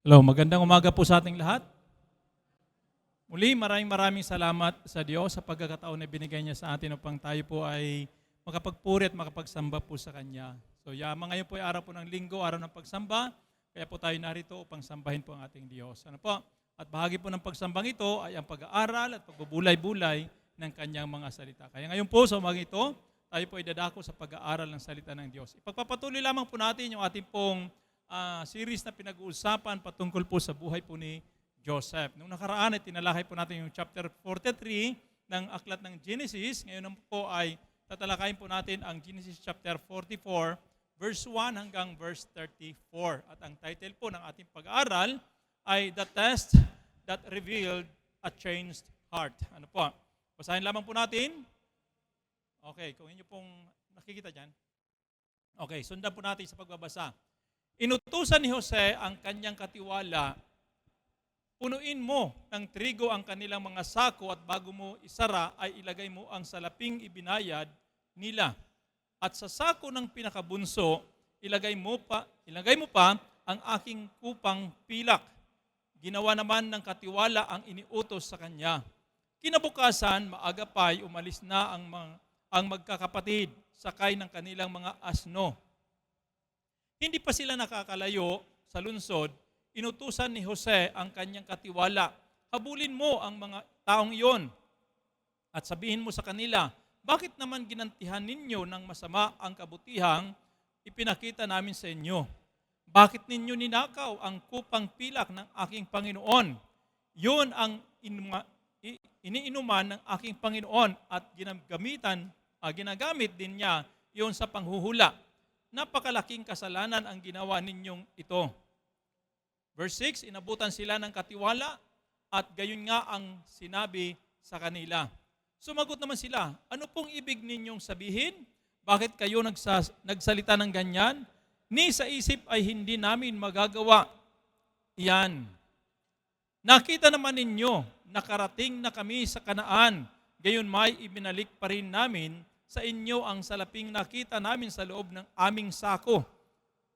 Hello, magandang umaga po sa ating lahat. Muli, maraming salamat sa Diyos sa pagkakataon na binigay niya sa atin upang tayo po ay makapagpuri at makapagsamba po sa Kanya. So, ngayon po ay araw po ng linggo, araw ng pagsamba, kaya po tayo narito upang sambahin po ang ating Diyos. Ano po? At bahagi po ng pagsambang ito ay ang pag-aaral at pagbubulay-bulay ng Kanyang mga salita. Kaya ngayon po sa umaga ito, tayo po ay dadako sa pag-aaral ng salita ng Diyos. Ipagpapatuloy lamang po natin yung ating pong series na pinag-uusapan patungkol po sa buhay po ni Joseph. Nung nakaraan ay tinalakay po natin yung chapter 43 ng aklat ng Genesis. Ngayon po ay tatalakayin po natin ang Genesis chapter 44, verse 1 hanggang verse 34. At ang title po ng ating pag-aaral ay The Test That Revealed a Changed Heart. Ano po? Basahin lamang po natin. Okay, kung inyo pong nakikita dyan. Okay, sundan po natin sa pagbabasa. Inutusan ni Jose ang kanyang katiwala, punuin mo ng trigo ang kanilang mga sako at bago mo isara ay ilagay mo ang salaping ibinayad nila. At sa sako ng pinakabunso, ilagay mo pa ang aking kupang pilak. Ginawa naman ng katiwala ang iniutos sa kanya. Kinabukasan, maaga pa'y umalis na ang magkakapatid, sakay ng kanilang mga asno. Hindi pa sila nakakalayo sa lungsod, inutusan ni Jose ang kanyang katiwala. Habulin mo ang mga taong iyon at sabihin mo sa kanila, bakit naman ginantihan ninyo ng masama ang kabutihang ipinakita namin sa inyo? Bakit ninyo ninakaw ang kupang pilak ng aking Panginoon? Yun ang iniinuman ng aking Panginoon at ginagamit din niya yun sa panghuhula. Napakalaking kasalanan ang ginawa ninyong ito. Verse 6, inabutan sila ng katiwala at gayon nga ang sinabi sa kanila. Sumagot naman sila, ano pong ibig ninyong sabihin? Bakit kayo nagsalita ng ganyan? Ni sa isip ay hindi namin magagawa. Iyan. Nakita naman ninyo, nakarating na kami sa Kanaan. Gayon may ibinalik pa rin namin sa inyo ang salaping nakita namin sa loob ng aming sako.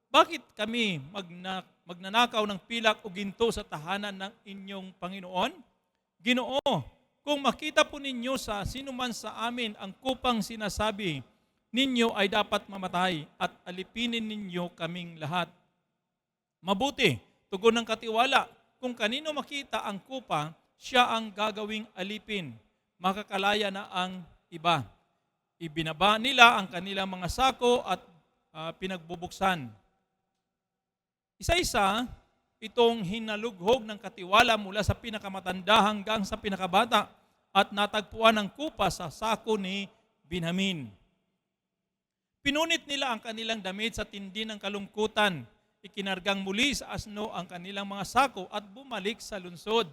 Bakit kami magnanakaw ng pilak o ginto sa tahanan ng inyong Panginoon? Ginoo, kung makita po ninyo sa sinuman sa amin ang kupang sinasabi, ninyo ay dapat mamatay at alipinin ninyo kaming lahat. Mabuti, tugon ng katiwala, kung kanino makita ang kupa, siya ang gagawing alipin. Makakalaya na ang iba. Ibinaba nila ang kanilang mga sako at pinagbubuksan. Isa-isa, itong hinalughog ng katiwala mula sa pinakamatanda hanggang sa pinakabata at natagpuan ng kupa sa sako ni Benjamin. Pinunit nila ang kanilang damit sa tindi ng kalungkutan. Ikinargang muli sa asno ang kanilang mga sako at bumalik sa lungsod.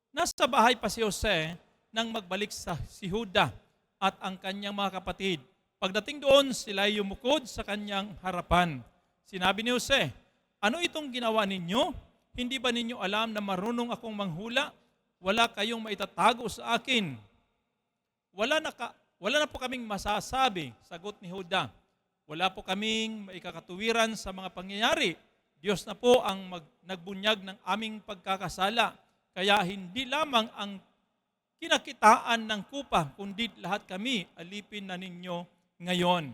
Nasa bahay pa si Jose nang magbalik si Juda at ang kanyang mga kapatid. Pagdating doon, sila yumukod sa kanyang harapan. Sinabi ni Jose, ano itong ginawa ninyo? Hindi ba ninyo alam na marunong akong manghula? Wala kayong maitatago sa akin. Wala na po kaming masasabi, sagot ni Juda. Wala po kaming maikakatuwiran sa mga pangyayari. Diyos na po ang nagbunyag ng aming pagkakasala. Kaya hindi lamang ang kinakitaan ng kupa, kundi lahat kami alipin na ninyo ngayon.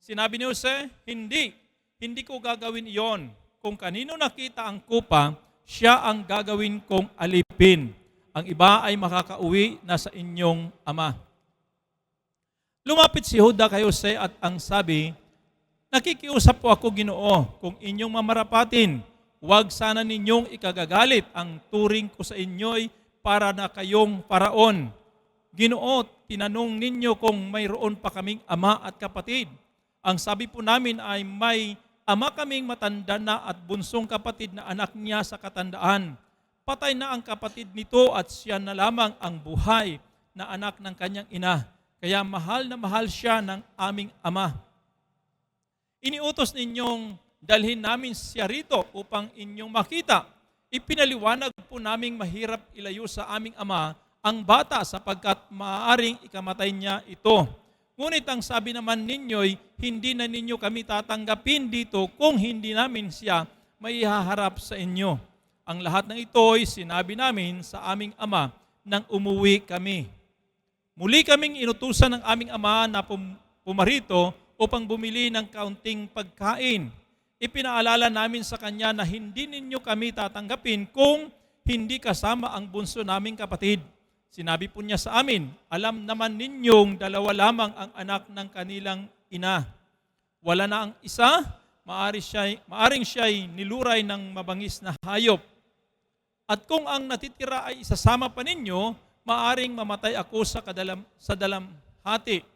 Sinabi ni Jose, hindi ko gagawin iyon. Kung kanino nakita ang kupa, siya ang gagawin kong alipin. Ang iba ay makakauwi na sa inyong ama. Lumapit si Juda kay Jose at ang sabi, nakikiusap po ako, Ginoo, kung inyong mamarapatin, huwag sana ninyong ikagagalit ang turing ko sa inyo'y para na kayong paraon. Ginoo, tinanong ninyo kung mayroon pa kaming ama at kapatid. Ang sabi po namin ay may ama kaming matanda na at bunsong kapatid na anak niya sa katandaan. Patay na ang kapatid nito at siya na lamang ang buhay na anak ng kanyang ina. Kaya mahal na mahal siya ng aming ama. Iniutos ninyong dalhin namin siya rito upang inyong makita. Ipinaliwanag po naming mahirap ilayo sa aming ama ang bata sapagkat maaaring ikamatay niya ito. Ngunit ang sabi naman ninyo'y hindi na ninyo kami tatanggapin dito kung hindi namin siya maihaharap sa inyo. Ang lahat ng ito ay sinabi namin sa aming ama nang umuwi kami. Muli kaming inutusan ng aming ama na pumarito upang bumili ng kaunting pagkain. Ipinaalala namin sa kanya na hindi ninyo kami tatanggapin kung hindi kasama ang bunso naming kapatid. Sinabi po niya sa amin, alam naman ninyong dalawa lamang ang anak ng kanilang ina. Wala na ang isa, maaring siya'y niluray ng mabangis na hayop. At kung ang natitira ay isasama pa ninyo, maaring mamatay ako sa dalamhati.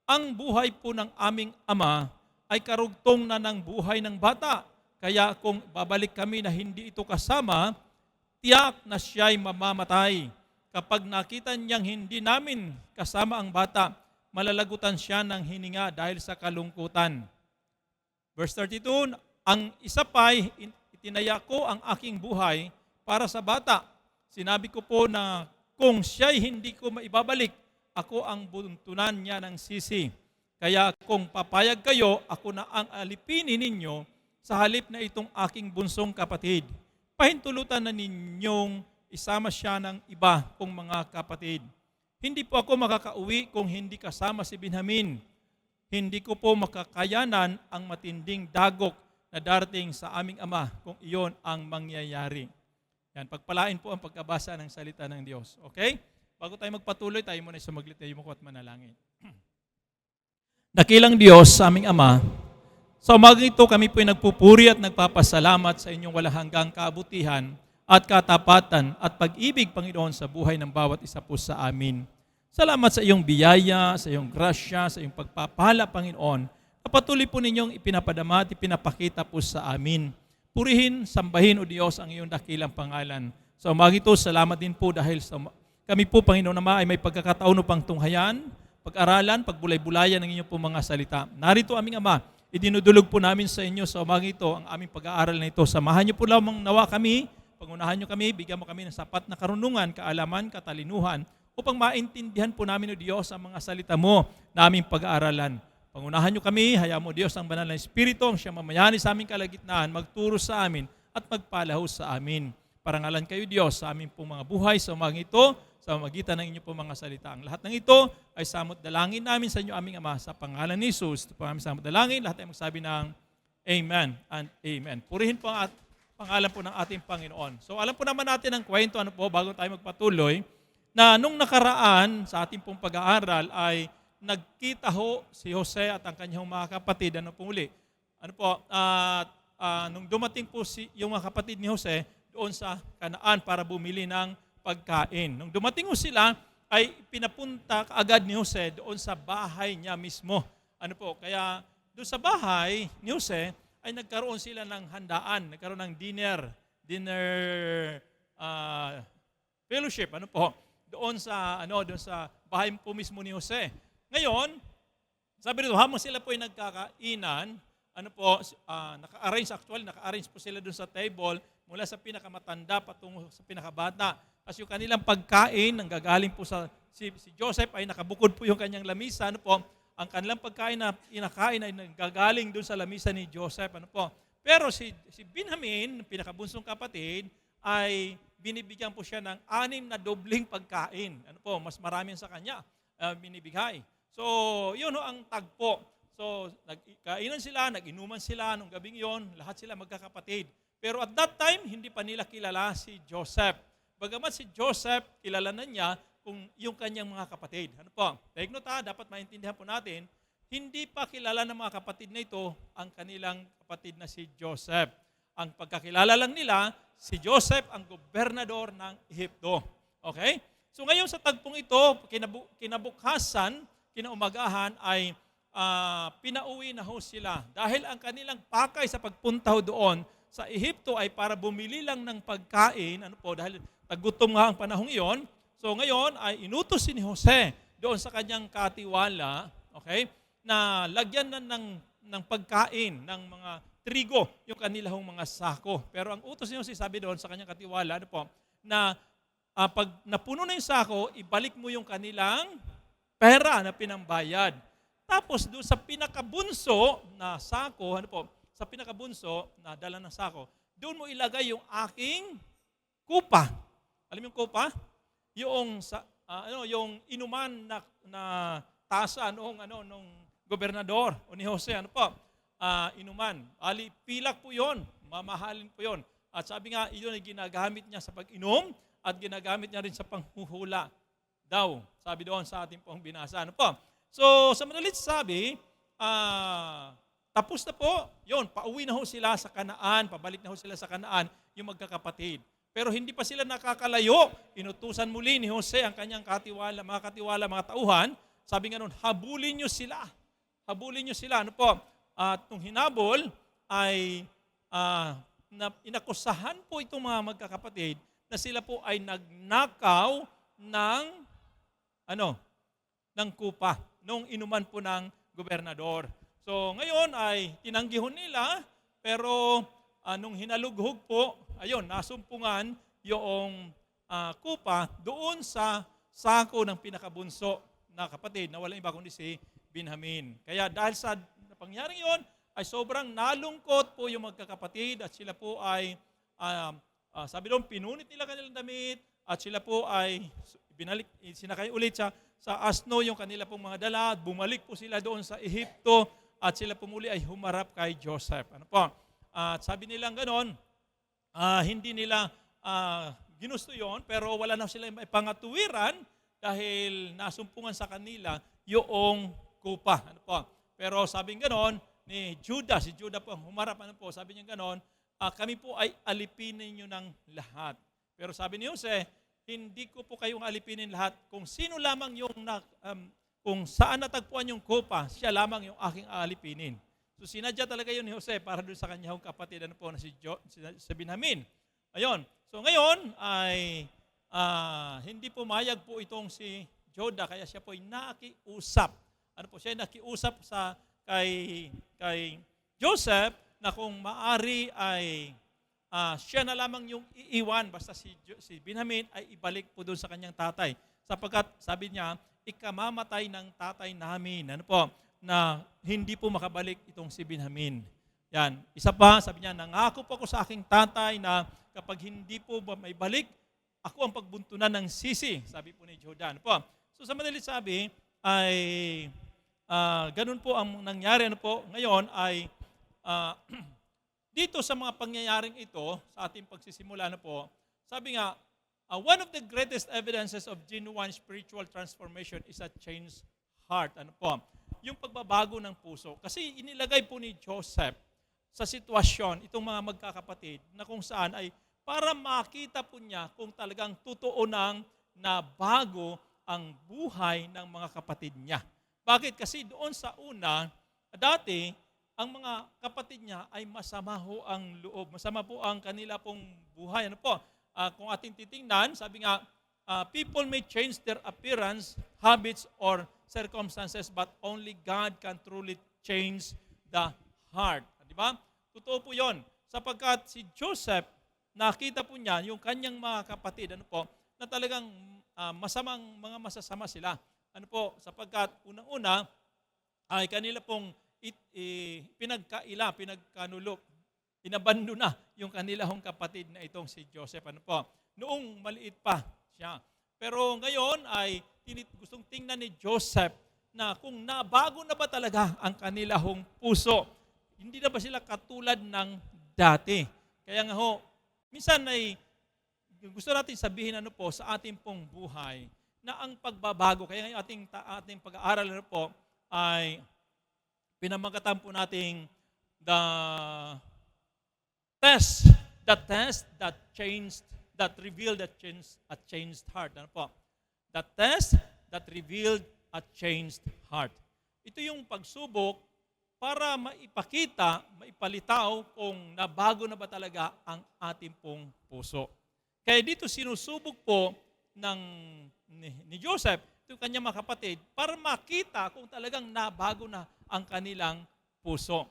Ang buhay po ng aming ama ay karugtong na ng buhay ng bata. Kaya kung babalik kami na hindi ito kasama, tiyak na siya'y mamamatay. Kapag nakita niyang hindi namin kasama ang bata, malalagutan siya ng hininga dahil sa kalungkutan. Verse 32, ang isa pa'y itinaya ko ang aking buhay para sa bata. Sinabi ko po na kung siya'y hindi ko maibabalik, ako ang buntunan niya ng sisi. Kaya kung papayag kayo, ako na ang alipinin ninyo sa halip na itong aking bunsong kapatid. Pahintulutan na ninyong isama siya ng iba kong mga kapatid. Hindi po ako makakauwi kung hindi kasama si Benjamin. Hindi ko po makakayanan ang matinding dagok na darating sa aming ama kung iyon ang mangyayari. Yan, pagpalain po ang pagkabasa ng salita ng Diyos. Okay? Bago tayo magpatuloy, tayo muna sumaglit tayo mo at manalangin. Dakilang Diyos sa aming Ama, sa umagang ito kami po'y nagpupuri at nagpapasalamat sa inyong walang hanggang kabutihan at katapatan at pag-ibig, Panginoon, sa buhay ng bawat isa po sa amin. Salamat sa iyong biyaya, sa iyong grasya, sa iyong pagpapala, Panginoon, na patuloy po ninyong ipinapadama at ipinapakita po sa amin. Purihin, sambahin, O Diyos, ang iyong dakilang pangalan. Sa umagang ito, salamat din po dahil kami po, Panginoon, Ama, ay may pagkakataon upang tunghayan, pag-aralan, pagbulay-bulayan ng inyong po mga salita. Narito, aming Ama, idinudulog po namin sa inyo sa umagang ito ang aming pag-aaral na ito. Samahan niyo po lamang nawa kami, pangunahan niyo kami, bigyan mo kami ng sapat na karunungan, kaalaman, katalinuhan, upang maintindihan po namin, O Diyos, ang mga salita mo na aming pag-aaralan. Pangunahan niyo kami, hayaan mo, Diyos, ang banal na Espiritu, ang siyang mamayani sa aming kalagitnaan, magturo sa amin at magpalahos sa amin. Parangalan kayo, Diyos, sa aming pong mga buhay sa umagang ito, sa magitan ng inyong pong mga salita. Ang lahat ng ito ay samot dalangin namin sa inyo, aming Ama, sa pangalan ni Jesus. Ito po aming samot dalangin, lahat ay magsabi ng Amen and Amen. Purihin po ang pangalan po ng ating Panginoon. So alam po naman natin ang kwento, bago tayo magpatuloy, na nung nakaraan sa ating pong pag-aaral ay nagkita si Jose at ang kanyang mga kapatid, nung dumating po yung mga kapatid ni Jose doon sa Kanaan para bumili ng pagkain. Nung dumating sila, ay pinapunta kaagad ni Jose doon sa bahay niya mismo. Kaya doon sa bahay ni Jose ay nagkaroon sila ng handaan, nagkaroon ng dinner fellowship, doon sa bahay po mismo ni Jose. Ngayon, sabi dito, habang sila po ay nagkakainan, naka-arrange po sila doon sa table mula sa pinakamatanda patungo sa pinakabata. As yung kanilang pagkain, nanggagaling po si Joseph ay nakabukod po yung kanyang lamisa. Ang kanilang pagkain na inakain ay nanggagaling doon sa lamisa ni Joseph. Pero si Benjamin, pinakabunsong kapatid, ay binibigyan po siya ng 6 na dobling pagkain. Mas marami sa kanya binibigay. So, yun ang tagpo. So, nagkainan sila, nag-inuman sila nung gabing yon, lahat sila magkakapatid. Pero at that time, hindi pa nila kilala si Joseph. Bagamat si Joseph, kilala na niya kung yung kanyang mga kapatid. Take note, dapat maintindihan po natin, hindi pa kilala ng mga kapatid na ito ang kanilang kapatid na si Joseph. Ang pagkakilala lang nila, si Joseph ang gobernador ng Ehipto. Okay? So ngayon sa tagpong ito, kinabukasan, kinaumagahan ay pinauwi na sila. Dahil ang kanilang pakay sa pagpunta doon sa Ehipto ay para bumili lang ng pagkain, dahil tagutom nga ang panahong iyon. So ngayon ay inutos ni Jose doon sa kanyang katiwala, okay, na lagyan na ng pagkain, ng mga trigo, yung kanilang mga sako. Pero ang utos ni Jose, sabi doon sa kanyang katiwala, na pag napuno na yung sako, ibalik mo yung kanilang pera na pinambayad. Tapos doon sa pinakabunso na sako, sa pinakabunso na dala ng sako, doon mo ilagay yung aking kupa. Alam mo yung kupa? Yung yung inuman na tasa nung gobernador o ni Jose, inuman. Pilak po 'yon, mamahalin po 'yon. At sabi nga, iyon ay ginagamit niya sa pag-inom at ginagamit niya rin sa panghuhula daw. Sabi doon sa ating pong binasa. So, sa madalit sabi, tapos na po. Yun, pauwi na ho sila sa Kanaan, pabalik na ho sila sa Kanaan, yung magkakapatid. Pero hindi pa sila nakakalayo. Inutusan muli ni Jose ang kanyang mga tauhan. Sabi nga nun, habulin nyo sila. Habulin nyo sila. At nung hinabol, ay inakusahan po itong mga magkakapatid na sila po ay nagnakaw ng kupa, nung inuman po ng gobernador. So ngayon ay tinanggihon nila, pero nung hinalughog po, nasumpungan yung kupa doon sa sako ng pinakabunso na kapatid na walang iba kundi si Benjamin. Kaya dahil sa pangyaring yon, ay sobrang nalungkot po yung magkakapatid at sila po ay, sabi doon, pinunit nila kanilang damit at sila po ay sinakay ulit sa asno yung kanila pong mga dala at bumalik po sila doon sa Ehipto at sila po muli ay humarap kay Joseph. At sabi nilang ganon, hindi nila ginusto yon, pero wala na sila may pangatuwiran dahil nasumpungan sa kanila yung kupa. Pero sabi ganon, ni Judah, si Judah po ang humarap, sabi niya ganon, kami po ay alipinin nyo ng lahat. Pero sabi ni Jose, hindi ko po kayong alipinin lahat. Kung sino lamang kung saan natagpuan yung kupa, siya lamang yung aking alipinin. So sinadya talaga yun ni Jose para doon sa kanyang kapatid na si Benjamin. Ayun. So ngayon ay hindi pumayag po itong si Judah, kaya siya po ay nakiusap. Siya ay nakiusap kay Joseph na kung maari ay siya na lamang yung iiwan, basta si Benjamin ay ibalik po doon sa kanyang tatay. Sapagkat sabi niya, ikamamatay ng tatay namin, na hindi po makabalik itong si Benjamin. Yan. Isa pa, sabi niya, nangako po ako sa aking tatay na kapag hindi po may balik, ako ang pagbuntunan ng sisi, sabi po ni Judah. So sa madalit sabi, ay ganun po ang nangyari. Ngayon ay dito sa mga pangyayaring ito, sa ating pagsisimula sabi nga, one of the greatest evidences of genuine spiritual transformation is a changed heart. Yung pagbabago ng puso. Kasi inilagay po ni Joseph sa sitwasyon, itong mga magkakapatid, na kung saan ay para makita po niya kung talagang totoo nang nabago ang buhay ng mga kapatid niya. Bakit? Kasi doon sa una, dati, ang mga kapatid niya ay masama ho ang loob. Masama po ang kanila pong buhay. Kung ating titingnan, sabi nga, people may change their appearance, habits, or circumstances, but only God can truly change the heart. Di ba? Totoo po yun. Sapagkat si Joseph, nakita po niya yung kanyang mga kapatid, na talagang mga masasama sila. Sapagkat unang-una ay kanila pong pinagkanulok, inabando na yung kanilang kapatid na itong si Joseph. Noong maliit pa siya. Pero ngayon ay gustong tingnan ni Joseph na kung nabago na ba talaga ang kanilang puso. Hindi na ba sila katulad ng dati? Kaya nga minsan ay gusto natin sabihin sa ating pong buhay na ang pagbabago, kaya ngayon ating pag-aaral ay pinamagatan po nating the test that revealed a changed heart. The test that revealed a changed heart. Ito yung pagsubok para maipalitaw kung nabago na ba talaga ang ating pong puso. Kaya dito sinusubok po ni Joseph, yung kanyang mga kapatid, para makita kung talagang nabago na ang kanilang puso.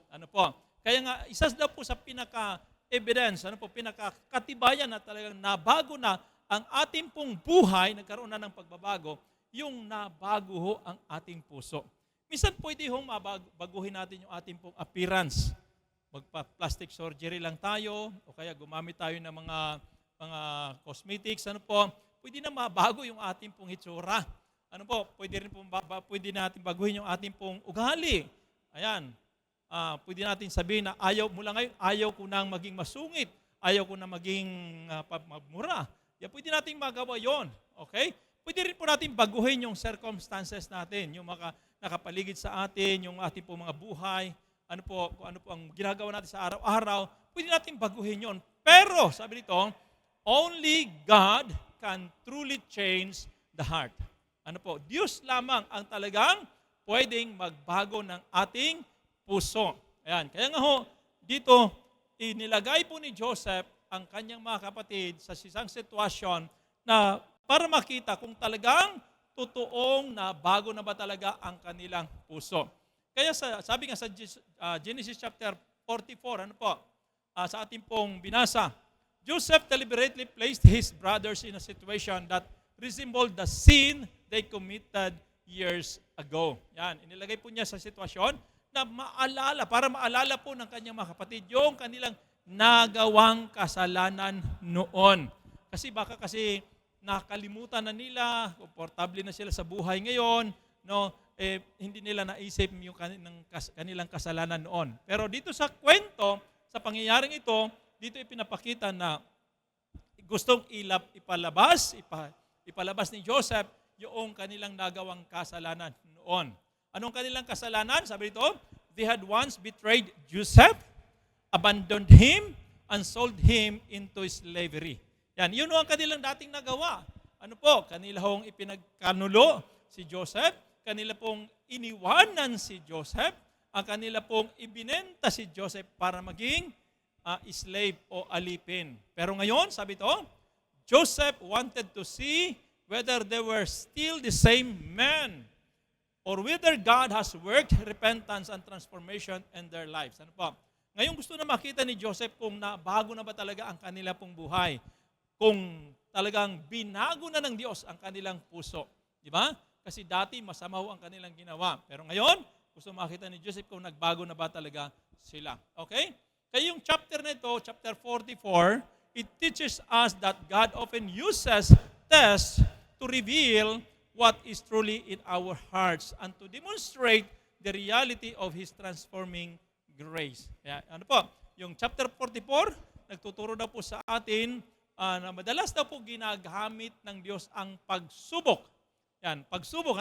Kaya nga, isa daw po sa pinaka-evidence, pinaka-katibayan na talagang nabago na ang ating pong buhay, nagkaroon na ng pagbabago, yung nabago ho ang ating puso. Minsan pwede hong mabaguhin natin yung ating pong appearance. magpa-plastic surgery lang tayo o kaya gumamit tayo ng mga cosmetics, ano po, pwede na mabago yung ating pong itsura. Ano po, pwede natin baguhin yung ating pong ugali. Ayan. Pwede natin sabihin na mula ngayon, ayaw ko nang maging masungit. Ayaw ko na maging mura. Pwede natin magawa yon. Okay? Pwede rin po natin baguhin yung circumstances natin, yung nakapaligid sa atin, yung ating po mga buhay, kung ano po ang ginagawa natin sa araw-araw, pwede natin baguhin yon. Pero, sabi nito, only God can truly change the heart. Diyos lamang ang talagang pwedeng magbago ng ating puso. Ayan. Kaya nga dito, inilagay po ni Joseph ang kanyang mga kapatid sa isang sitwasyon na para makita kung talagang totoong na bago na ba talaga ang kanilang puso. Kaya sabi nga sa Genesis chapter 44, sa ating pong binasa, Joseph deliberately placed his brothers in a situation that resembled the sin they committed years ago. Yan, inilagay po niya sa sitwasyon na para maalala po ng kanyang mga kapatid yung kanilang nagawang kasalanan noon. Kasi nakalimutan na nila, komportable na sila sa buhay ngayon, hindi nila naisip yung kanilang kasalanan noon. Pero dito sa kwento, sa pangyayaring ito, dito ipinapakita na gustong ipalabas ni Joseph yung kanilang nagawang kasalanan noon. Anong kanilang kasalanan? Sabi ito, they had once betrayed Joseph, abandoned him, and sold him into slavery. Yan, yun ang kanilang dating nagawa. Kanila hong ipinagkanulo si Joseph, kanila pong iniwanan si Joseph, ang kanila pong ibinenta si Joseph para maging slave o alipin. Pero ngayon, sabi ito, Joseph wanted to see whether they were still the same men or whether God has worked repentance and transformation in their lives. Ngayon gusto na makita ni Joseph kung bago na ba talaga ang kanila pong buhay. Kung talagang binago na ng Diyos ang kanilang puso. Di ba? Kasi dati masama ang kanilang ginawa. Pero ngayon, gusto makita ni Joseph kung nagbago na ba talaga sila. Okay? Kaya yung chapter na ito, chapter 44, it teaches us that God often uses tests to reveal what is truly in our hearts and to demonstrate the reality of His transforming grace. Kaya, yung chapter 44, nagtuturo daw po sa atin na madalas daw po ginagamit ng Diyos ang pagsubok. Yan, pagsubok,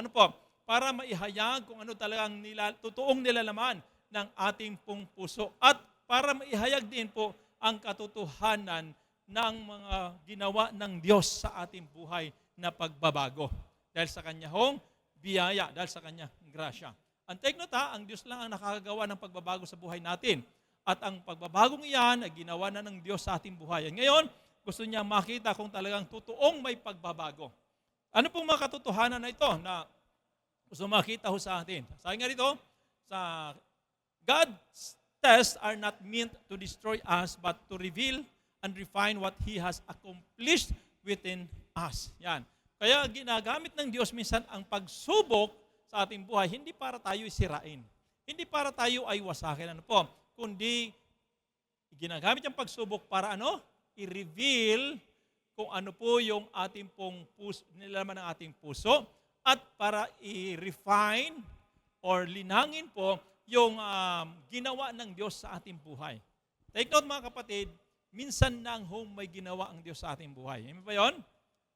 para maihayag kung ano talagang totoong nilalaman ng ating pong puso at para maihayag din po ang katotohanan ng mga ginawa ng Diyos sa ating buhay na pagbabago. Dahil sa Kanya biyaya, dahil sa Kanya grasya. Ang take note ang Diyos lang ang nakakagawa ng pagbabago sa buhay natin. At ang pagbabagong iyan ay ginawa na ng Diyos sa ating buhay. Ngayon, gusto niya makita kung talagang totoong may pagbabago. Ano pong mga katotohanan na ito na gusto makita sa atin? Sabi nga rito, sa God's tests are not meant to destroy us but to reveal and refine what He has accomplished within us. Yan. Kaya ginagamit ng Diyos minsan ang pagsubok sa ating buhay, hindi para tayo isirain. Hindi para tayo ay wasakin. Kundi ginagamit ang pagsubok para i-reveal kung ano po yung ating pong nilalaman ng ating puso at para i-refine or linangin po yung ginawa ng Diyos sa ating buhay. Take note mga kapatid, minsan lang may ginawa ang Diyos sa ating buhay. Ano ba yun?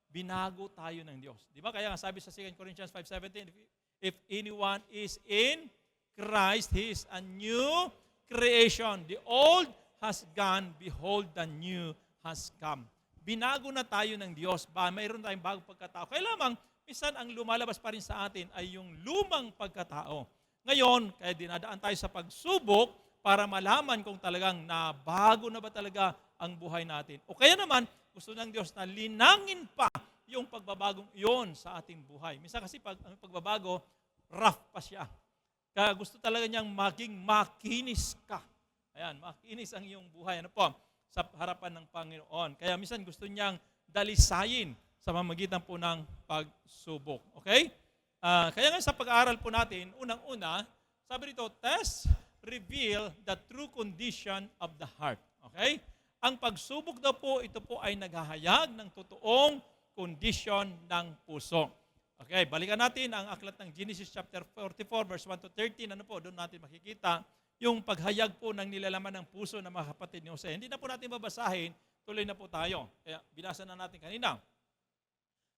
Binago tayo ng Diyos. Di ba? Kaya nga sabi sa 2 Corinthians 5:17, if anyone is in Christ, he is a new creation. The old has gone, behold, the new has come. Binago na tayo ng Diyos. Mayroon tayong bagong pagkatao. Kaya lamang, minsan ang lumalabas pa rin sa atin ay yung lumang pagkatao. Ngayon, kaya dinadaan tayo sa pagsubok para malaman kung talagang nabago na ba talaga ang buhay natin. O kaya naman, gusto ng Diyos na linangin pa yung pagbabagong iyon sa ating buhay. Minsan kasi ang pagbabago, rough pa siya. Kaya gusto talaga niyang maging makinis ka. Ayan, makinis ang iyong buhay. Sa harapan ng Panginoon. Kaya minsan gusto niyang dalisayin sa pamamagitan po ng pagsubok. Okay? Kaya nga sa pag-aaral po natin, unang-una, sabi rito, tests reveal the true condition of the heart. Okay? Ang pagsubok daw po, ito po ay naghahayag ng totoong condition ng puso. Okay, balikan natin ang aklat ng Genesis chapter 44, verse 1 to 13. Ano po, doon natin makikita yung paghayag po ng nilalaman ng puso ng mga kapatid ni Jose. Hindi na po natin babasahin, tuloy na po tayo. Kaya binasa na natin kanina.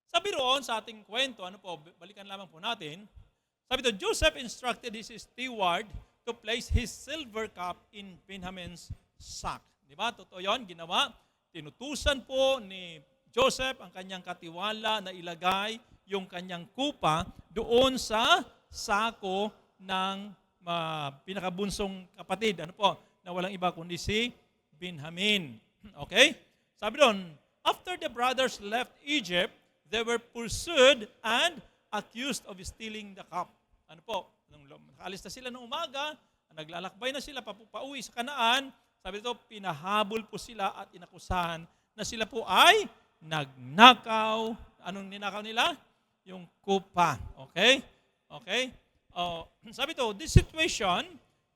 Sabi roon sa ating kwento, ano po, balikan lamang po natin. Sabi doon, Joseph instructed his steward to place his silver cup in Benjamin's sack. Di ba? Totoo yun, ginawa. Tinutusan po ni Joseph ang kanyang katiwala na ilagay yung kanyang kupa doon sa sako ng pinakabunsong kapatid. Ano po? Na walang iba kundi si Benjamin. Okay? Sabi doon, after the brothers left Egypt, they were pursued and accused of stealing the cup. Ano po? Nakaalis na sila ng umaga, naglalakbay na sila pauwi sa Kanaan. Sabi dito, pinahabol po sila at inakusahan na sila po ay nagnakaw. Anong ninakaw nila? Yung kupa. Okay? Okay? Sabi to, this situation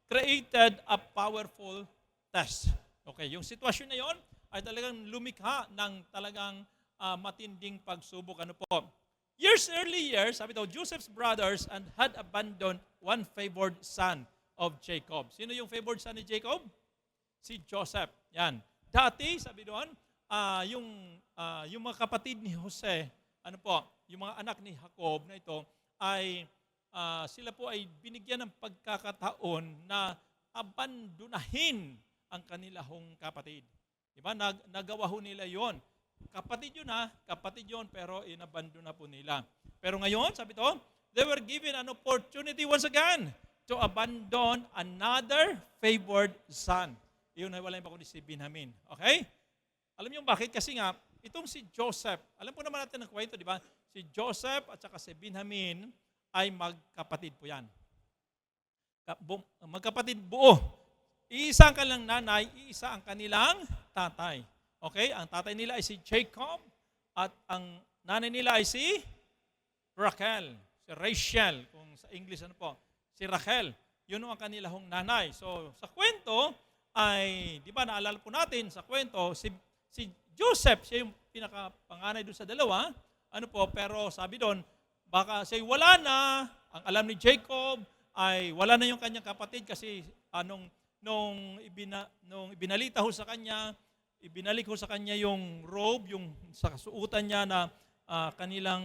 created a powerful test. Okay, yung sitwasyon na yon ay talagang lumikha ng talagang matinding pagsubok. Ano po? Years earlier, sabi to, Joseph's brothers and had abandoned one favored son of Jacob. Sino yung favored son ni Jacob? Si Joseph. Yan. Dati, sabi doon, yung mga kapatid ni Jose, ano po, yung mga anak ni Jacob na ito, ay sila po ay binigyan ng pagkakataon na abandonahin ang kanilahong kapatid. Diba? Nagawa ho nila yon. Kapatid yun pero inabandona po nila. Pero ngayon, sabi to, they were given an opportunity once again to abandon another favored son. Iyon ay wala pa kundi si Benjamin. Okay? Alam niyo bakit? Kasi nga, itong si Joseph, alam po naman natin ang kwento, di ba? Si Joseph at saka si Benjamin ay magkapatid po yan. Magkapatid buo. Iisa ang kanilang nanay, iisa ang kanilang tatay. Okay? Ang tatay nila ay si Jacob at ang nanay nila ay si Rachel. Si Rachel, kung sa English ano po. Si Rachel. Yun ang kanilang nanay. So, sa kwento ay, di ba, naalala po natin sa kwento, si Joseph, siya yung pinakapanganay doon sa dalawa, ano po, pero sabi doon, baka siya wala na, ang alam ni Jacob ay wala na yung kanyang kapatid kasi nung ibinalita ho sa kanya, ibinalik ho sa kanya yung robe, yung sa kasuutan niya na kanilang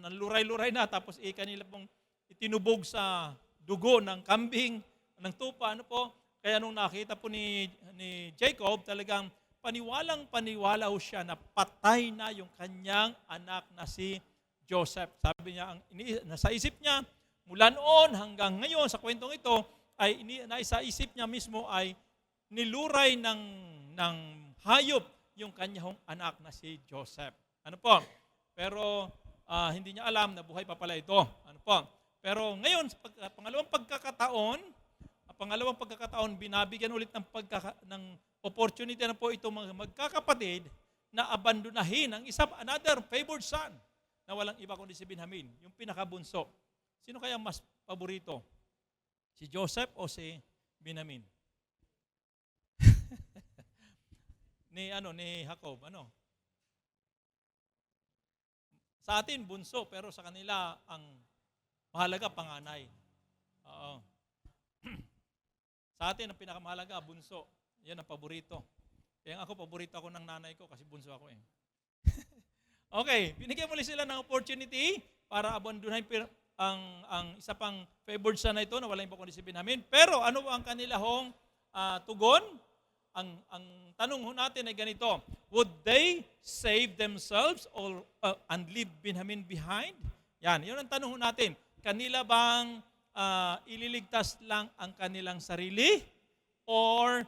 naluray-luray na, tapos kanila pong itinubog sa dugo ng kambing, ng tupa, ano po, kaya nung nakita po ni Jacob, talagang paniwalang-paniwala ho siya na patay na yung kanyang anak na si Joseph. Sabi niya, nasa isip niya, mula noon hanggang ngayon sa kwentong ito, ay nasa isip niya mismo ay niluray ng hayop yung kanyang anak na si Joseph. Ano po? Pero hindi niya alam na buhay pa pala ito. Ano po? Pero ngayon, pangalawang pagkakataon, binabigyan ulit ng opportunity na po itong mga magkakapatid na abandonahin ang another favored son na walang iba kundi si Benjamin, yung pinakabunso. Sino kaya mas paborito? Si Joseph o si Benjamin? ni Jacob, Sa atin bunso, pero sa kanila ang mahalaga panganay. Oo. Sa atin, ang pinakamahalaga, bunso. Yan ang paborito. Kaya ako, paborito ako ng nanay ko kasi bunso ako eh. Okay, binigyan muli sila ng opportunity para abandonahin ang isa pang favored son na ito na wala yung kundi si Benjamin. Pero ano ang kanilahong tugon? Ang tanong natin ay ganito, would they save themselves and leave Benjamin behind? Yan, yun ang tanong natin. Kanila bang ililigtas lang ang kanilang sarili or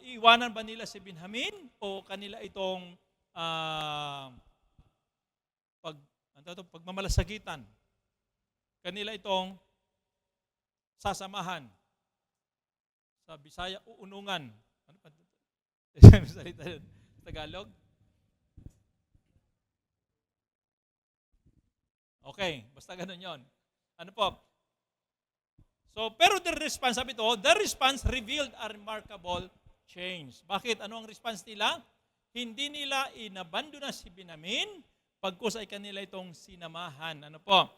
iwanan ba nila si Benjamin o kanila itong pagmamalasagitan, kanila itong sasamahan, sa Bisaya uunungan, ano pa salita sa Tagalog? Okay, basta ganun yon. Ano po? So, pero the response, sabi ito, the response revealed a remarkable change. Bakit? Ano ang response nila? Hindi nila inabandona si Benjamin, pagkus ay kanila itong sinamahan. Ano po?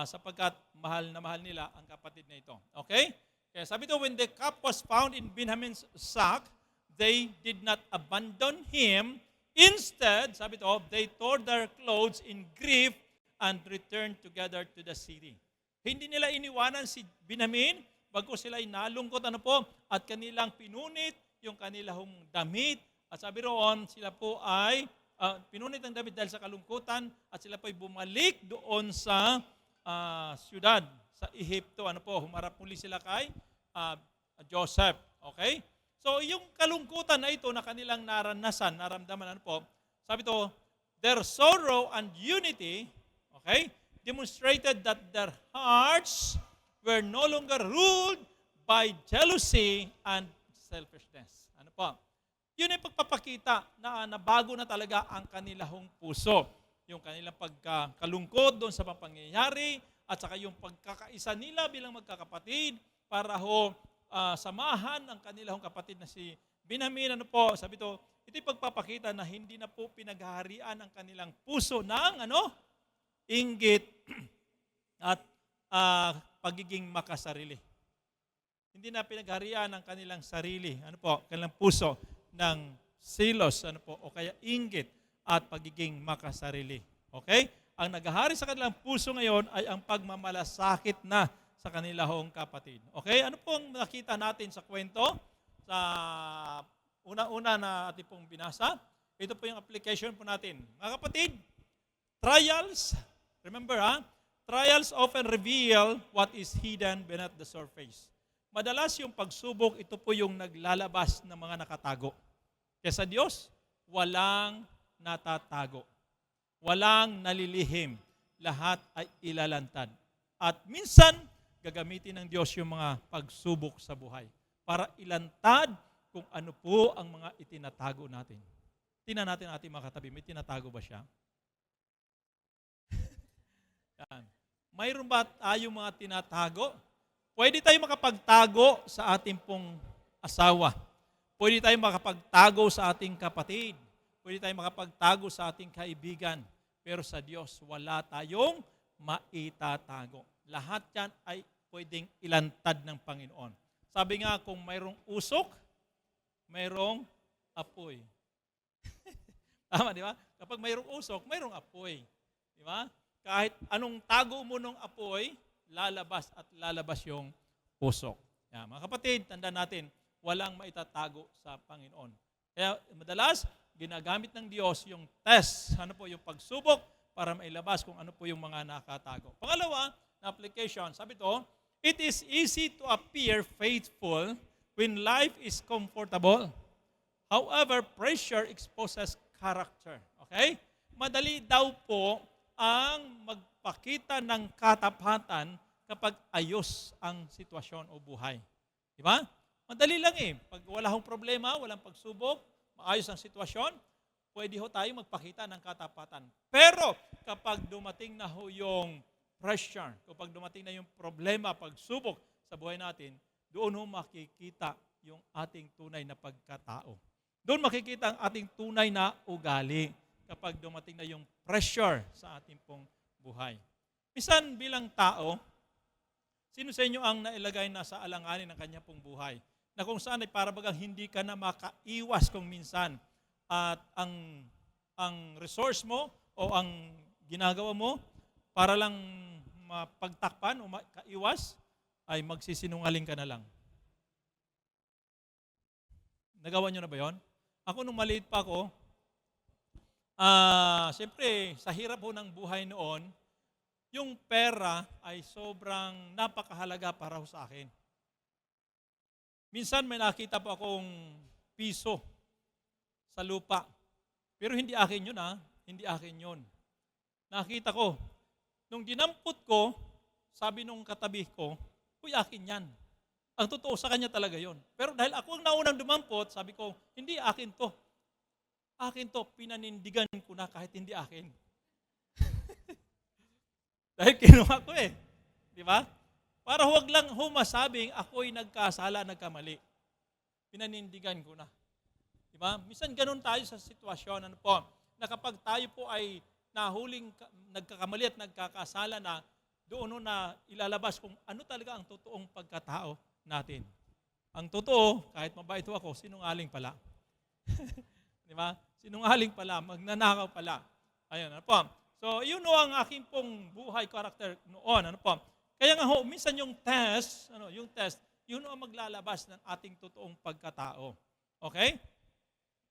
Sapagkat mahal na mahal nila ang kapatid na ito. Okay? Kaya sabi ito, when the cup was found in Benjamin's sack, they did not abandon him. Instead, sabi ito, they tore their clothes in grief and returned together to the city. Hindi nila iniwanan si Benjamin, bago sila ay nalungkot, ano po, at kanilang pinunit yung kanilang damit. At sabi roon, sila po ay pinunit ang damit dahil sa kalungkutan, at sila po ay bumalik doon sa siyudad, sa Ehipto. Ano po, humarap muli sila kay Joseph. Okay? So, yung kalungkutan na ito na kanilang naranasan, naramdaman, ano po, sabi ito, their sorrow and unity, okay, demonstrated that their hearts were no longer ruled by jealousy and selfishness. Ano po? Yun ay pagpapakita na nabago na talaga ang kanilang puso. Yung kanilang pagkalungkot doon sa pangyayari at saka yung pagkakaisa nila bilang magkakapatid para samahan ang kanilang kapatid na si Benjamin. Ano po? Sabi ito, ito'y pagpapakita na hindi na po pinaghaharian ang kanilang puso ng inggit at pagiging makasarili. Hindi na pinagharian ang kanilang sarili, ano po, kanilang puso ng silos, ano po, o kaya inggit at pagiging makasarili. Okay? Ang naghahari sa kanilang puso ngayon ay ang pagmamalasakit na sa kanilang kapatid. Okay? Ano pong nakita natin sa kwento? Sa una-una na ating pong binasa, ito po yung application po natin. Mga kapatid, trials, remember trials often reveal what is hidden beneath the surface. Madalas yung pagsubok, ito po yung naglalabas ng mga nakatago. Kaya sa Diyos, walang natatago. Walang nalilihim. Lahat ay ilalantad. At minsan, gagamitin ng Diyos yung mga pagsubok sa buhay para ilantad kung ano po ang mga itinatago natin. Tingnan natin ating mga katabi, may tinatago ba siya? Yan. Mayroon ba tayong mga tinatago? Pwede tayo makapagtago sa ating pong asawa. Pwede tayo makapagtago sa ating kapatid. Pwede tayo makapagtago sa ating kaibigan. Pero sa Diyos, wala tayong maitatago. Lahat yan ay pwedeng ilantad ng Panginoon. Sabi nga, kung mayroong usok, mayroong apoy. Tama, di ba? Kapag mayroong usok, mayroong apoy. Di ba? Kahit anong tago mo ng apoy, lalabas at lalabas yung usok. Yan, mga kapatid, tandaan natin, walang maitatago sa Panginoon. Kaya madalas, ginagamit ng Diyos yung test, ano po yung pagsubok para mailabas kung ano po yung mga nakatago. Pangalawa, na application, sabi ito, it is easy to appear faithful when life is comfortable. However, pressure exposes character. Okay? Madali daw po ang magpakita ng katapatan kapag ayos ang sitwasyon o buhay. Di ba? Madali lang Pag wala hong problema, walang pagsubok, maayos ang sitwasyon, pwede ho tayo magpakita ng katapatan. Pero kapag dumating na ho yung pressure, kapag dumating na yung problema, pagsubok sa buhay natin, doon ho makikita yung ating tunay na pagkatao. Doon makikita ang ating tunay na ugali kapag dumating na yung pressure sa ating pong buhay. Minsan bilang tao, sino sa inyo ang nailagay na sa alanganin ng kanya pong buhay? Na kung saan ay para bagang hindi ka na makaiwas kung minsan at ang resource mo o ang ginagawa mo para lang mapagtakpan o makaiwas ay magsisinungaling ka na lang. Nagawa nyo na ba yon? Ako nung maliit pa ako, siyempre, sa hirap po ng buhay noon, yung pera ay sobrang napakahalaga para ho sa akin. Minsan may nakita po akong piso sa lupa. Pero hindi akin yun hindi akin yun. Nakita ko, nung dinampot ko, sabi nung katabi ko, uy, akin yan. Ang totoo, sa kanya talaga yon. Pero dahil ako ang naunang dumampot, sabi ko, hindi akin to. Akin to, pinanindigan ko na kahit hindi akin. Dahil kinuha ko Di ba? Para huwag lang masabing ako'y nagkasala, nagkamali. Pinanindigan ko na. Diba? Minsan ganun tayo sa sitwasyon, ano po, na kapag tayo po ay nahuling nagkakamali at nagkakasala na, doon na ilalabas kung ano talaga ang totoong pagkatao natin. Ang totoo, kahit mabait ako, sinungaling pala. Di ba? Sinungaling pala, magnanakaw pala. Ayun, ano po. So, yun o ang aking pong buhay karakter noon, ano po. Kaya nga ho, minsan yung test, yun o ang maglalabas ng ating totoong pagkatao. Okay?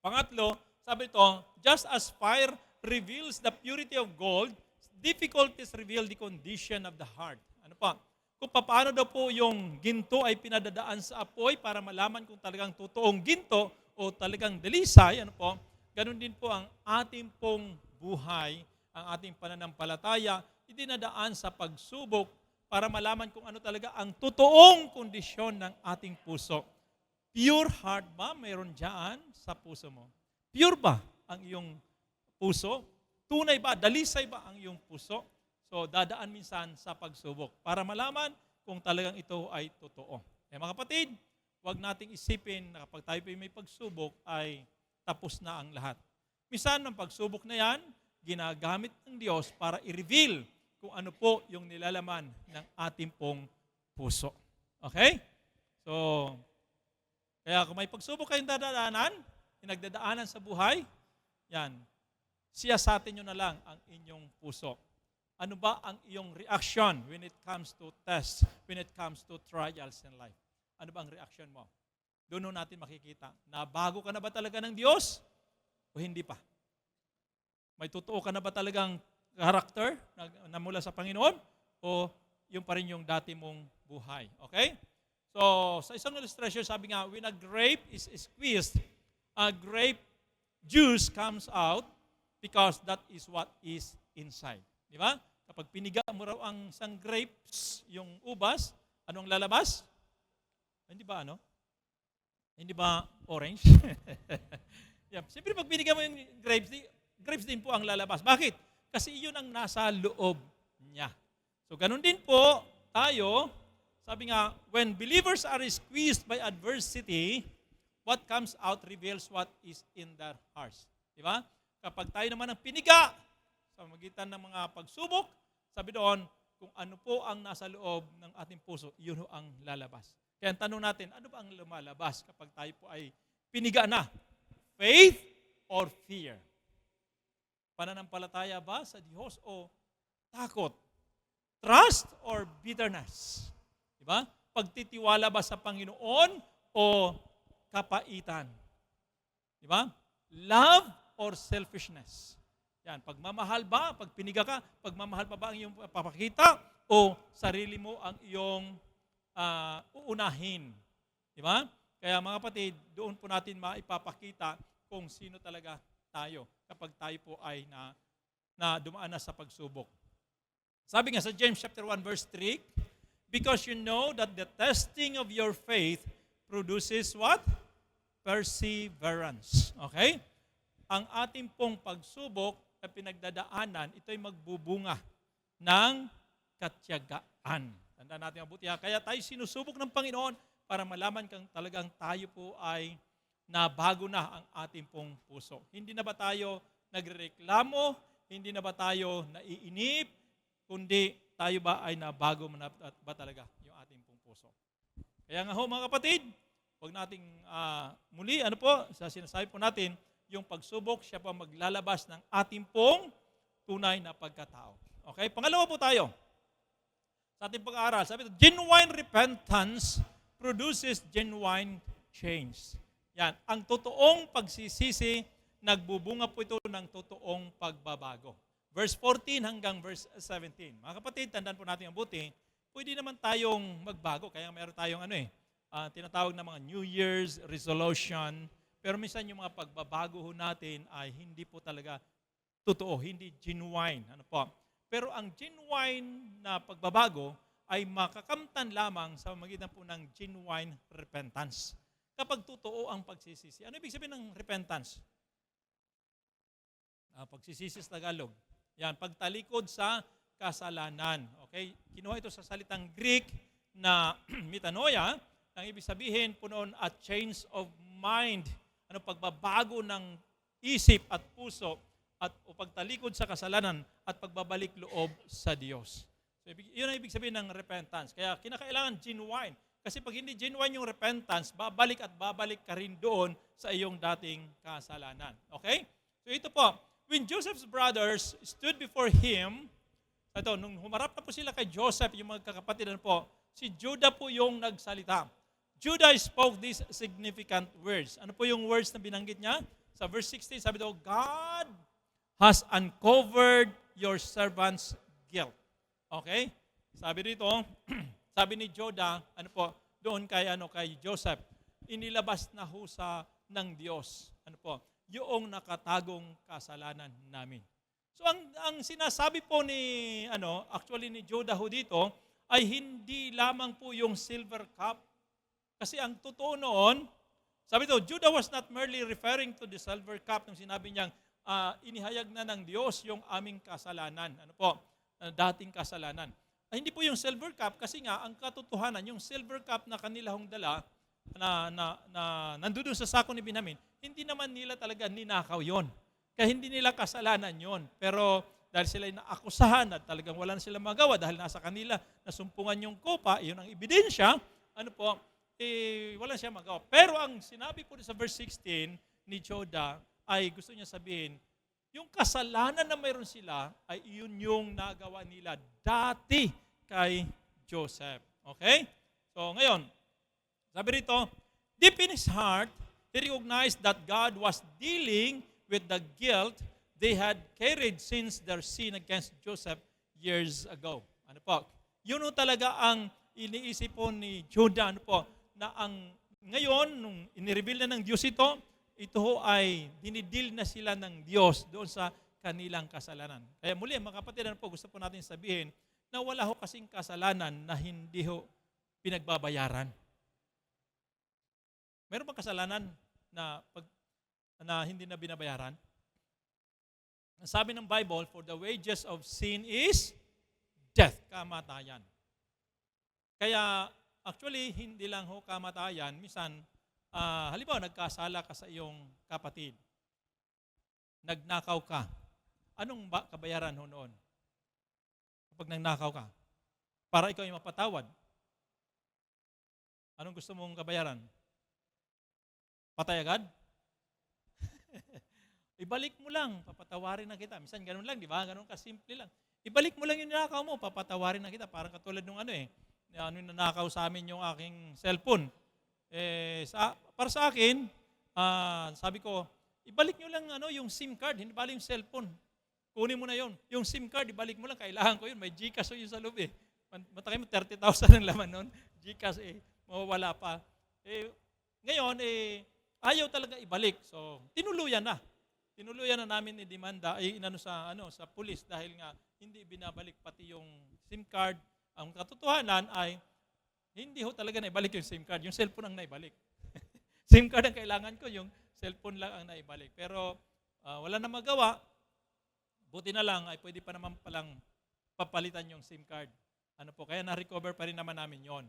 Pangatlo, sabi ito, just as fire reveals the purity of gold, difficulties reveal the condition of the heart. Ano pa? Kung paano daw po yung ginto ay pinadadaan sa apoy para malaman kung talagang totoong ginto o talagang dalisay, ano po, ganun din po ang ating pong buhay, ang ating pananampalataya, idinadaan sa pagsubok para malaman kung ano talaga ang totoong kondisyon ng ating puso. Pure heart ba mayroon dyan sa puso mo? Pure ba ang iyong puso? Tunay ba? Dalisay ba ang iyong puso? So, dadaan minsan sa pagsubok para malaman kung talagang ito ay totoo. Eh mga kapatid, huwag nating isipin na kapag tayo may pagsubok ay tapos na ang lahat. Minsan, ang pagsubok na yan, ginagamit ng Diyos para i-reveal kung ano po yung nilalaman ng ating pong puso. Okay? So, kaya kung may pagsubok kayong dadaanan, pinagdadaanan sa buhay, yan, siyasatin nyo na lang ang inyong puso. Ano ba ang iyong reaction when it comes to tests, when it comes to trials in life? Ano ba ang reaction mo? Doon natin makikita, nabago ka na ba talaga ng Diyos o hindi pa? May totoo ka na ba talagang character na mula sa Panginoon o yung pa rin yung dati mong buhay? Okay? So, sa isang illustration, sabi nga, when a grape is squeezed, a grape juice comes out because that is what is inside. Di ba? Kapag piniga mo raw ang isang grapes, yung ubas, anong lalabas? Hindi ba Hindi ba orange? Yeah. Siyempre pag piniga mo yung grapes din po ang lalabas. Bakit? Kasi iyon ang nasa loob niya. So ganun din po tayo, sabi nga, when believers are squeezed by adversity, what comes out reveals what is in their hearts. Di ba? Kapag tayo naman ang piniga sa magitan ng mga pagsubok, sabi doon, kung ano po ang nasa loob ng ating puso, yun ang lalabas. Kaya ang tanong natin, ano ba ang lumalabas kapag tayo po ay piniga na? Faith or fear? Pananampalataya ba sa Diyos o takot? Trust or bitterness? Diba? Pagtitiwala ba sa Panginoon o kapaitan? Diba? Love or selfishness? Yan, pagmamahal ba? Pag piniga ka, pagmamahal pa ba ang iyong papakita o sarili mo ang iyong uunahin? Diba? Kaya mga kapatid, doon po natin maipapakita kung sino talaga tayo kapag tayo po ay na dumaan na sa pagsubok. Sabi nga sa James chapter 1 verse 3, because you know that the testing of your faith produces what? Perseverance. Okay? Ang ating pong pagsubok na pinagdadaanan, ito'y magbubunga ng katiyagaan. Tandaan natin mabuti ha. Kaya tayo sinusubok ng Panginoon para malaman kang talagang tayo po ay nabago na ang ating pong puso. Hindi na ba tayo nagrereklamo? Hindi na ba tayo naiinip? Kundi tayo ba ay nabago na ba talaga yung ating pong puso? Kaya nga ho mga kapatid, huwag nating muli, sa sinasabi po natin, yung pagsubok, siya pa maglalabas ng ating pong tunay na pagkatao. Okay? Pangalawa po tayo. Sa ating pag-aaral, sabi ito, genuine repentance produces genuine change. Yan, ang totoong pagsisisi, nagbubunga po ito ng totoong pagbabago. Verse 14 hanggang verse 17. Mga kapatid, tandaan po natin ang buti, pwede naman tayong magbago. Kaya meron tayong tinatawag na mga New Year's resolution. Pero minsan yung mga pagbabago ho natin ay hindi po talaga totoo, hindi genuine. Pero ang genuine na pagbabago ay makakamtan lamang sa magitan po ng genuine repentance. Kapag totoo ang pagsisisi. Ano ibig sabihin ng repentance? Pagsisisi sa Tagalog. Yan, pagtalikod sa kasalanan. Okay? Kinuha ito sa salitang Greek na metanoia, ang ibig sabihin po noon a change of mind, pagbabago ng isip at puso at o pagtalikod sa kasalanan at pagbabalik loob sa Diyos. So, yun ang ibig sabihin ng repentance. Kaya kinakailangan genuine. Kasi pag hindi genuine yung repentance, babalik at babalik ka rin doon sa iyong dating kasalanan. Okay? So ito po, when Joseph's brothers stood before him, nung humarap na po sila kay Joseph, yung mga kakapatidan po, si Judah po yung nagsalita. Judah spoke these significant words. Ano po yung words na binanggit niya? Sa verse 16, sabi daw, God has uncovered your servant's guilt. Okay? Sabi dito, sabi ni Judah, doon kay Joseph, inilabas na husa ng Diyos. Yung nakatagong kasalanan namin. So ang sinasabi po ni ni Judah dito ay hindi lamang po yung silver cup. Kasi ang totoo noon, sabi dito, Judah was not merely referring to the silver cup nung sinabi niyang inihayag na ng Diyos yung aming kasalanan. Dating kasalanan. Hindi po yung silver cup kasi nga ang katotohanan, yung silver cup na kanila hong dala na nandoon sa sako ni Benjamin, hindi naman nila talaga ninakaw yon. Kaya hindi nila kasalanan yon. Pero dahil sila naakusahan at talagang wala na silang magawa dahil nasa kanila nasumpungan yung kopa, yun ang ebidensya, wala siya magawa. Pero ang sinabi po sa verse 16 ni Judah ay gusto niya sabihin, yung kasalanan na mayroon sila ay iyon yung nagawa nila dati kay Joseph. Okay? So ngayon, sabi rito, deep in his heart, he recognized that God was dealing with the guilt they had carried since their sin against Joseph years ago. Yun talaga ang iniisip po ni Judah, na ang ngayon, nung inireveal na ng Diyos ito ay dinidil na sila ng Diyos doon sa kanilang kasalanan. Kaya muli, mga kapatid, gusto po natin sabihin na wala ho kasing kasalanan na hindi ho pinagbabayaran. Meron bang kasalanan na hindi na binabayaran? Ang sabi ng Bible, for the wages of sin is death, kamatayan. Kaya actually, hindi lang ho kamatayan, minsan, halimbawa, nagkasala ka sa iyong kapatid. Nagnakaw ka. Anong kabayaran ho noon? Kapag nagnakaw ka, para ikaw ay mapatawad. Anong gusto mong kabayaran? Patay agad? Ibalik mo lang, papatawarin na kita. Minsan ganun lang, di ba? Ganun kasimple lang. Ibalik mo lang yung ninakaw mo, papatawarin na kita. Parang katulad nung nanakaw sa amin yung aking cellphone. Para sa akin, sabi ko, ibalik nyo lang yung SIM card, hindi bali yung cellphone. Kunin mo na yon. Yung SIM card, ibalik mo lang, kailangan ko yun. May GCash yun sa loob Matakay mo, 30,000 ang laman nun. GCash mawawala pa. Ngayon, ayaw talaga ibalik. So, tinuluyan na. Tinuluyan na namin i-demanda, sa pulis dahil nga hindi binabalik pati yung SIM card. Ang katotohanan ay hindi ho talaga naibalik yung SIM card. Yung cellphone ang naibalik. SIM card ang kailangan ko, yung cellphone lang ang naibalik. Pero wala na magawa. Buti na lang ay pwede pa naman palang papalitan yung SIM card. Kaya na-recover pa rin naman namin yon.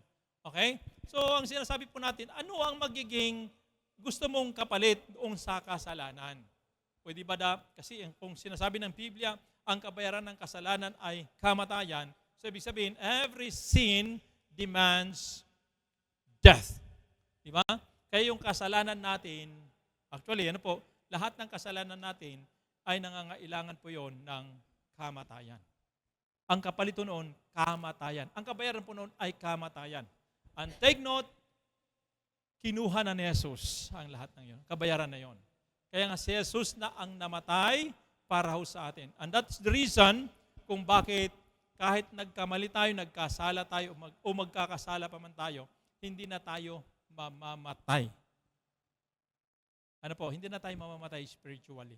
Okay? So ang sinasabi po natin, ano ang magiging gusto mong kapalit doon sa kasalanan? Pwede ba kasi kung sinasabi ng Biblia, ang kabayaran ng kasalanan ay kamatayan. So ibig sabihin, every sin demands death. Diba? Kaya yung kasalanan natin, actually, lahat ng kasalanan natin ay nangangailangan po yon ng kamatayan. Ang kapalit noon, kamatayan. Ang kabayaran po noon ay kamatayan. And take note, kinuha na ni Jesus ang lahat ng yon. Kabayaran na yon. Kaya nga si Jesus na ang namatay para ho sa atin. And that's the reason kung bakit kahit nagkamali tayo, nagkasala tayo, o magkakasala pa man tayo, hindi na tayo mamamatay. Hindi na tayo mamamatay spiritually.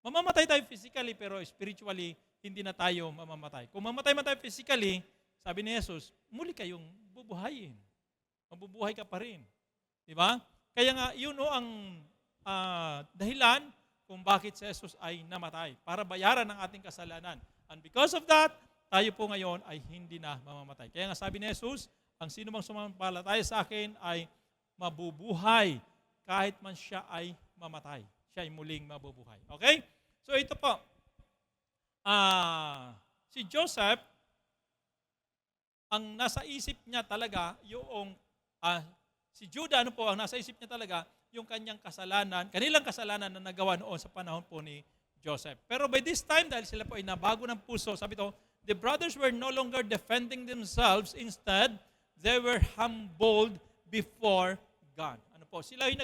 Mamamatay tayo physically, pero spiritually, hindi na tayo mamamatay. Kung mamatay man tayo physically, sabi ni Jesus, muli kayong bubuhayin. Mabubuhay ka pa rin. Diba? Kaya nga, yun ang dahilan kung bakit si Jesus ay namatay. Para bayaran ang ating kasalanan. And because of that, tayo po ngayon ay hindi na mamamatay. Kaya nga sabi ni Jesus, ang sino mang sumampalataya sa akin ay mabubuhay kahit man siya ay mamatay. Siya ay muling mabubuhay. Okay? So ito po, si Joseph, ang nasa isip niya talaga yung, si Judah, ang nasa isip niya talaga, yung kanyang kasalanan, kanilang kasalanan na nagawa noon sa panahon po ni Joseph. Pero by this time, dahil sila po ay nabago ng puso, sabi ito, the brothers were no longer defending themselves. Instead, they were humbled before God. Ano po? Sila ay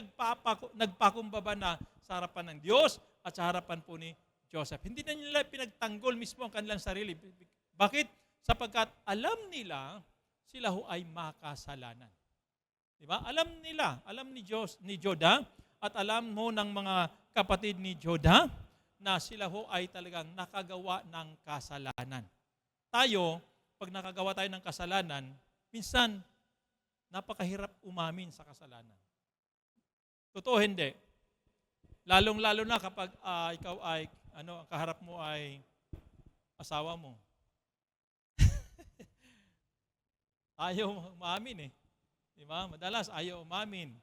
nagpakumbaba na sa harapan ng Diyos at sa harapan po ni Joseph. Hindi na nila pinagtanggol mismo ang kanilang sarili. Bakit? Sapagkat alam nila sila ho ay makasalanan. Diba? Alam ni Judah at alam mo ng mga kapatid ni Judah na sila ho ay talagang nakagawa ng kasalanan. Tayo, pag nakagawa tayo ng kasalanan, minsan napakahirap umamin sa kasalanan. Totoo hindi. Lalong-lalo na kapag ikaw ay, ang kaharap mo ay asawa mo. Ayaw umamin eh. Diba? Madalas ayaw umamin.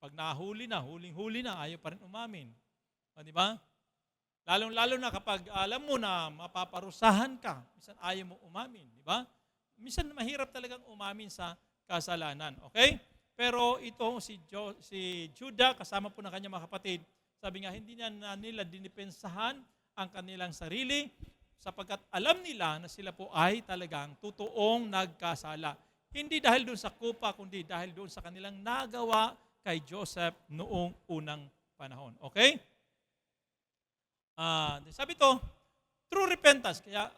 Pag nahuli na, huling-huli na, ayaw pa rin umamin. Diba? Lalong-lalo na kapag alam mo na mapaparusahan ka, minsan ayaw mo umamin. Diba? Minsan mahirap talagang umamin sa kasalanan. Okay? Pero ito, si Judah, kasama po ng kanyang mga kapatid, sabi nga, hindi na nila dinipensahan ang kanilang sarili sapagkat alam nila na sila po ay talagang totoong nagkasala. Hindi dahil doon sa kupa, kundi dahil doon sa kanilang nagawa kay Joseph noong unang panahon. Okay? Sabi to, true repentance. Kaya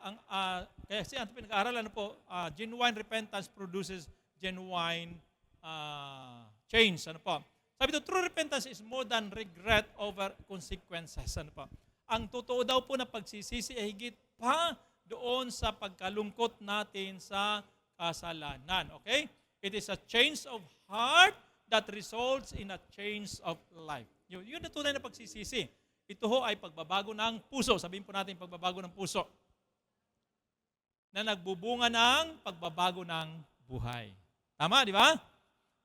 siya ang pinag-aaralan po, genuine repentance produces genuine change. Ano po? Sabi to, true repentance is more than regret over consequences. Ano po? Ang totoo daw po na pagsisisi ay higit pa doon sa pagkalungkot natin sa kasalanan. Okay? It is a change of heart that results in a change of life. Yun na tunay na pagsisisi. Ito ho ay pagbabago ng puso. Sabihin po natin pagbabago ng puso. Na nagbubunga ng pagbabago ng buhay. Tama, di ba?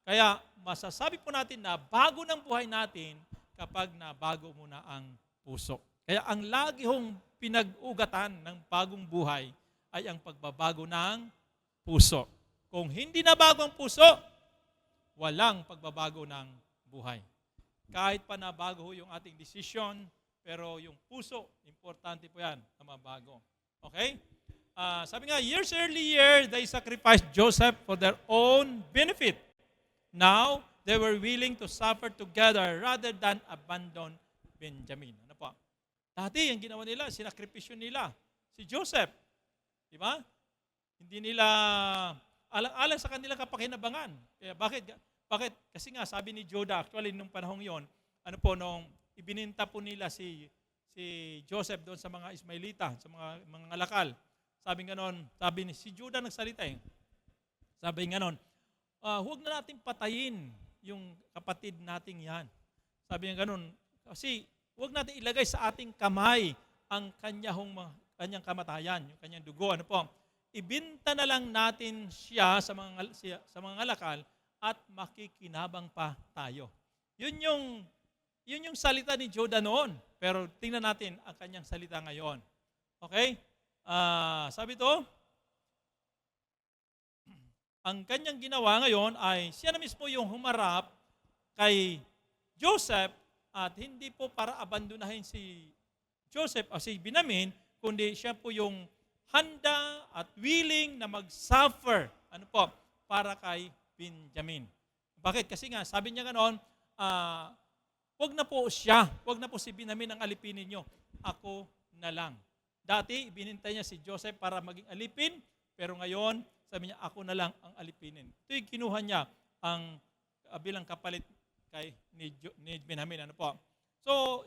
Kaya masasabi po natin na bago ng buhay natin kapag nabago muna ang puso. Kaya ang lagi hong pinag-ugatan ng bagong buhay ay ang pagbabago ng puso. Kung hindi na bago ang puso, walang pagbabago ng buhay. Kahit pa nabago ho yung ating decision, pero yung puso, importante po yan na mabago. Okay? Sabi nga, years earlier, they sacrificed Joseph for their own benefit. Now, they were willing to suffer together rather than abandon Benjamin. Ano po? Dati, yung ginawa nila, sinakripisyon nila si Joseph. Di ba? Hindi nila alang-alang sa kanilang kapakinabangan. Kaya bakit? Kasi nga, sabi ni Judah, actually, nung panahong yon, nung ibininta po nila si Joseph doon sa mga Ismailita, sa mga ngalakal. Sabi ni si Judah nagsalita eh. Sabi ganon, huwag na natin patayin yung kapatid nating yan. Sabi niya ganon, kasi huwag natin ilagay sa ating kamay ang kanyang kamatayan, yung kanyang dugo. Ano po? Ibinta na lang natin siya sa mga ngalakal at makikinabang pa tayo. Yun yung salita ni Judah noon. Pero tingnan natin ang kanyang salita ngayon. Okay? Sabi to, ang kanyang ginawa ngayon ay siya na mismo yung humarap kay Joseph at hindi po para abandonahin si Joseph o si Benjamin, kundi siya po yung handa at willing na mag-suffer para kay Benjamin. Bakit? Kasi nga, sabi niya ganoon, wag na po si Benjamin ang alipinin niyo. Ako na lang. Dati, binintay niya si Joseph para maging alipin, pero ngayon, sabi niya, ako na lang ang alipinin. Ito yung kinuha niya ang bilang kapalit ni Benjamin. Ano po? So,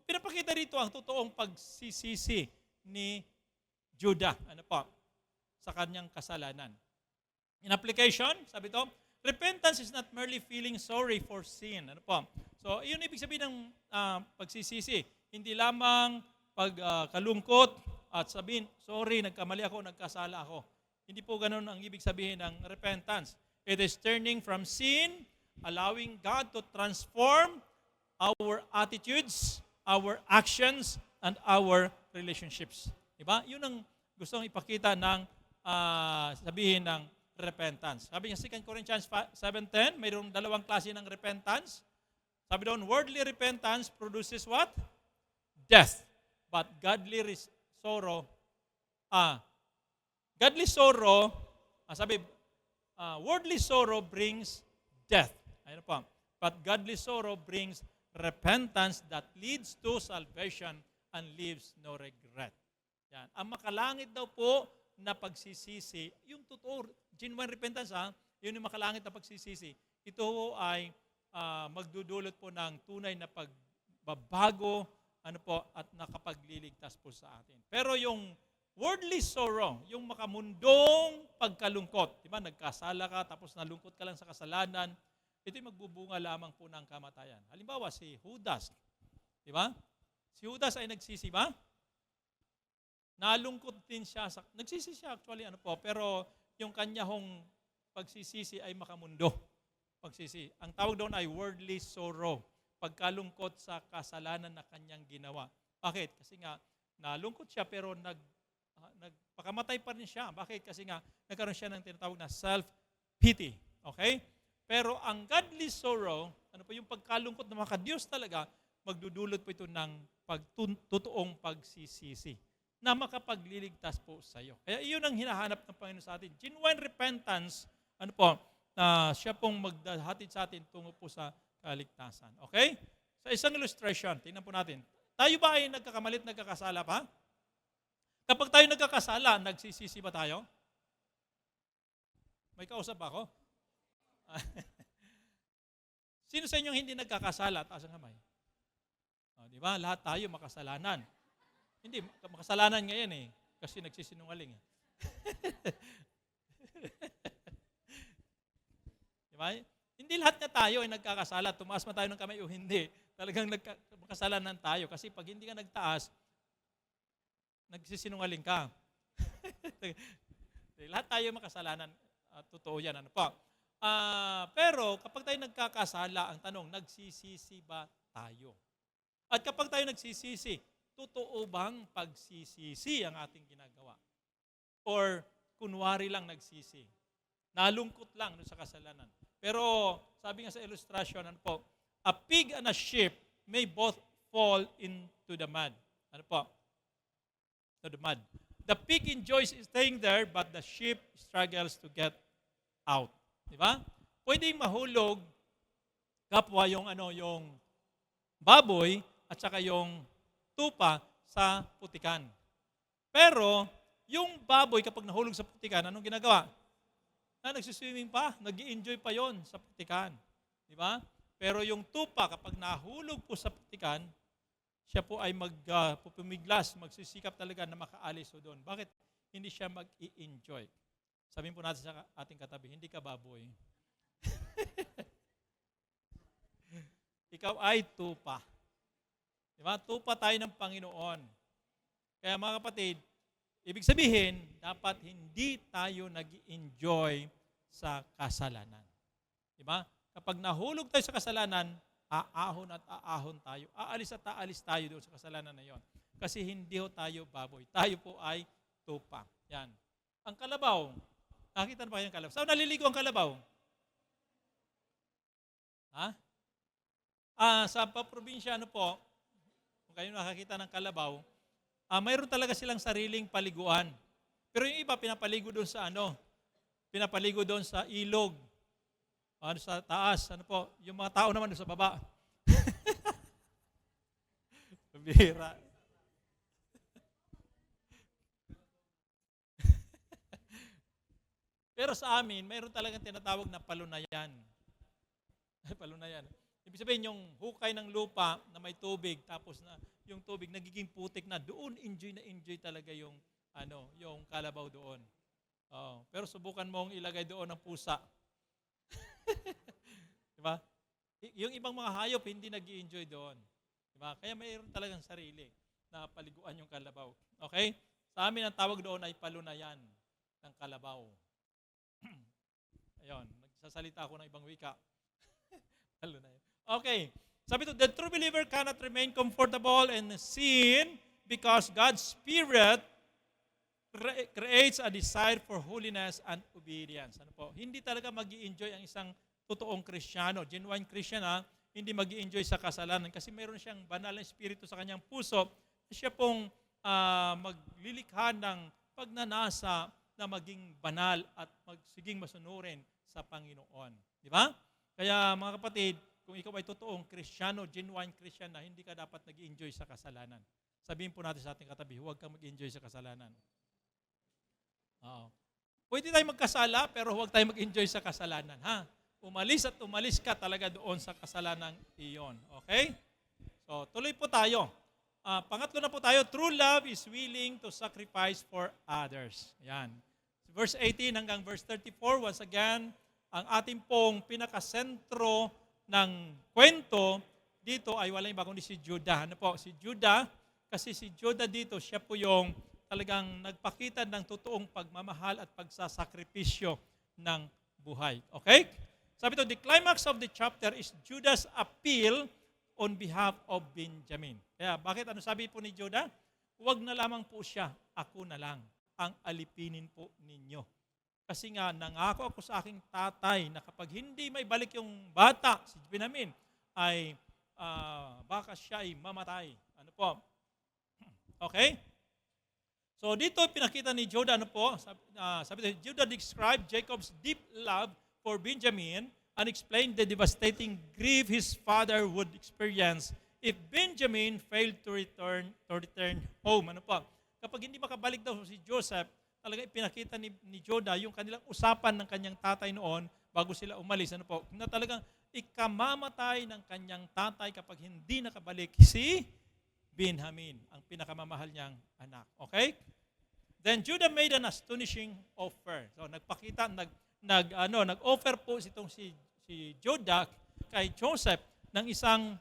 pinapakita rito ang totoong pagsisisi ni Judah, sa kanyang kasalanan. In application, sabi ito, repentance is not merely feeling sorry for sin. So, yun ibig sabihin ng pagsisisi. Hindi lamang pagkalungkot at sabihin, sorry, nagkamali ako, nagkasala ako. Hindi po ganun ang ibig sabihin ng repentance. It is turning from sin, allowing God to transform our attitudes, our actions, and our relationships. Diba? Yun ang gusto kong ipakita ng sabihin ng repentance. Sabi niya 2 Corinthians 7:10, mayroong dalawang klase ng repentance. Sabi doon, worldly repentance produces what? Death. But worldly sorrow brings death. Ayun po. But godly sorrow brings repentance that leads to salvation and leaves no regret. Yan. Ang makalangit daw po na pagsisisi, yung totoo, genuine repentance yun yung makalangit na pagsisisi. Ito ay magdudulot po ng tunay na pagbabago at nakapagliligtas po sa atin. Pero yung worldly sorrow, yung makamundong pagkalungkot, di ba? Nagkasala ka, tapos nalungkot ka lang sa kasalanan, ito'y magbubunga lamang po ng kamatayan. Halimbawa, si Judas, di ba? Si Judas ay nagsisi ba? Nalungkot din siya. Nagsisi siya actually, pero yung kanya hong pagsisisi ay makamundo. Pagsisi. Ang tawag doon ay worldly sorrow. Pagkalungkot sa kasalanan na kanyang ginawa. Bakit? Kasi nga, nalungkot siya pero nagpakamatay pa rin siya. Bakit? Kasi nga, nagkaroon siya ng tinatawag na self-pity. Okay? Pero ang godly sorrow, yung pagkalungkot na maka-Diyos talaga, magdudulot po ito ng totoong pagsisisi na makapagliligtas po sa iyo. Kaya iyon ang hinahanap ng Panginoon sa atin. Genuine repentance, na siya pong magdahatid sa atin tungo po sa kaligtasan. Okay? Sa isang illustration, tingnan po natin. Tayo ba ay nagkakamalit, nagkakasala pa? Kapag tayo nagkakasala, nagsisisi ba tayo? May kausap ba ako? Sino sa inyong hindi nagkakasala? Taas ang kamay. Di ba? Lahat tayo makasalanan. Hindi, makasalanan ngayon kasi nagsisinungaling. Di ba? Hindi lahat na tayo ay nagkakasala. Tumaas man tayo ng kamay o hindi. Talagang makasalanan tayo. Kasi pag hindi ka nagtaas, nagsisinungaling ka. Lahat tayo makasalanan. Totoo yan. Pero kapag tayo nagkakasala, ang tanong, nagsisisi ba tayo? At kapag tayo nagsisisi, totoo bang pagsisisi ang ating ginagawa? Or kunwari lang nagsisi? Nalungkot lang sa kasalanan. Pero sabi nga sa illustration, a pig and a sheep may both fall into the mud. To the mud. The pig enjoys staying there, but the sheep struggles to get out. Di ba? Pwedeng mahulog kapwa yung baboy at saka yung tupa sa putikan. Pero yung baboy kapag nahulog sa putikan, anong ginagawa? Nagsiswimming pa, nag-i-enjoy pa yon sa putikan. Di ba? Pero yung tupa kapag nahulog po sa putikan, siya po ay pupumiglas, magsisikap talaga na makaalis doon. Bakit hindi siya mag-i-enjoy? Sabihin po natin sa ating katabi, hindi ka baboy. Ikaw ay tupa. Diba? Tupa tayo ng Panginoon. Kaya mga kapatid, ibig sabihin, dapat hindi tayo nag-enjoy sa kasalanan. Diba? Kapag nahulog tayo sa kasalanan, aahon at aahon tayo. Aalis at aalis tayo doon sa kasalanan na yon. Kasi hindi tayo baboy. Tayo po ay tupa. Yan. Ang kalabaw, nakita na ba yung kalabaw? Saan naliligo ang kalabaw? Sa probinsya, kung kayo nakakita ng kalabaw, mayroon talaga silang sariling paliguan. Pero yung iba, pinapaligo doon sa ilog. Sa taas, yung mga tao naman doon sa baba. Bihira. Pero sa amin, mayroon talagang tinatawag na palunayan. Palunayan. Ibig sabihin, yung hukay ng lupa na may tubig, tapos na yung tubig nagiging putik na, doon enjoy talaga yung kalabaw doon. Pero subukan mong ilagay doon ang pusa. Diba? Yung ibang mga hayop hindi nag-i-enjoy doon. Diba? Kaya mayroon talagang sarili na paliguan yung kalabaw. Okay? Sa amin ang tawag doon ay palunayan ng kalabaw. Ayun, Sasalita ako ng ibang wika. Lalo na yun. Okay. Sabi to, the true believer cannot remain comfortable in sin because God's Spirit creates a desire for holiness and obedience. Ano po? Hindi talaga mag-i-enjoy ang isang totoong Kristiyano, genuine Christian, hindi mag-i-enjoy sa kasalanan kasi mayroon siyang banal na espiritu sa kanyang puso. Siya pong maglilikha ng pagnanasa na maging banal at magsiging masunurin sa Panginoon. Di ba? Kaya mga kapatid, kung ikaw ay totoong Kristiyano, genuine Christian na, hindi ka dapat nag-enjoy sa kasalanan. Sabihin po natin sa ating katabi, huwag kang mag-enjoy sa kasalanan. Oo. Pwede tayo magkasala, pero huwag tayo mag-enjoy sa kasalanan. Ha? Umalis at umalis ka talaga doon sa kasalanan iyon. Okay? So, tuloy po tayo. Pangatlo na po tayo, true love is willing to sacrifice for others. Yan. Verse 18 hanggang verse 34, once again, ang ating pong pinakasentro ng kwento dito ay walang iba kundi si Judah. Ano po? Si Judah, kasi si Judah dito, siya po yung talagang nagpakita ng totoong pagmamahal at pagsasakripisyo ng buhay. Okay? Sabi to, the climax of the chapter is Judah's appeal on behalf of Benjamin. Kaya bakit ano sabi po ni Judah? Huwag na lamang po siya, ako na lang ang alipinin po ninyo. Kasi nga, nangako ako sa aking tatay na kapag hindi may balik yung bata, si Benjamin, ay baka siya ay mamatay. Ano po? Okay? So dito pinakita ni Judah, ano po? Sabi Judah described Jacob's deep love for Benjamin and explained the devastating grief his father would experience if Benjamin failed to return home. Ano po? Kapag hindi makabalik daw si Joseph, talaga ipinakita ni Judah yung kanilang usapan ng kanyang tatay noon bago sila umalis. Ano po? Na talagang ikamamatay ng kanyang tatay kapag hindi nakabalik si Benjamin, ang pinakamamahal niyang anak. Okay? Then Judah made an astonishing offer. So nagpakita, nag-offer po si Judah kay Joseph ng isang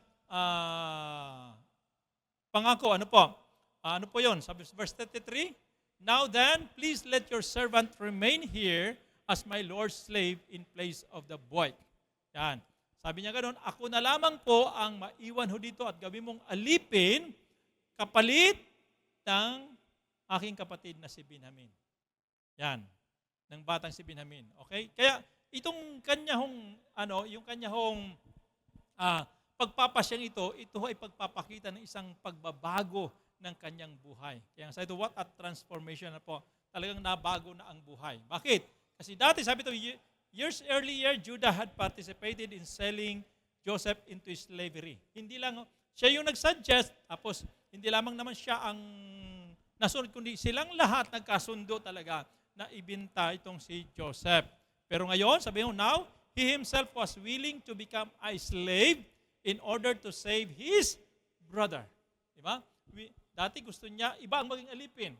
pangako. Ano po? Ano po 'yon? Sabi verse 33, now then, please let your servant remain here as my Lord's slave in place of the boy. Yan. Sabi niya ganoon, ako na lamang po ang maiwan ho dito at gawin mong alipin kapalit ng aking kapatid na si Benjamin. Yan. Ng batang si Benjamin. Okay? Kaya itong yung kanyahong pagpapasyang ito ay pagpapakita ng isang pagbabago ng kanyang buhay. Kaya sa ito, what a transformation na po. Talagang nabago na ang buhay. Bakit? Kasi dati, sabi ito, years earlier, Judah had participated in selling Joseph into slavery. Hindi lang, siya yung nag-suggest, tapos hindi lamang naman siya ang nasunod, kundi silang lahat nagkasundo talaga na ibinta itong si Joseph. Pero ngayon, sabi mo, now, he himself was willing to become a slave in order to save his brother. Diba? Dati gusto niya, iba ang maging alipin.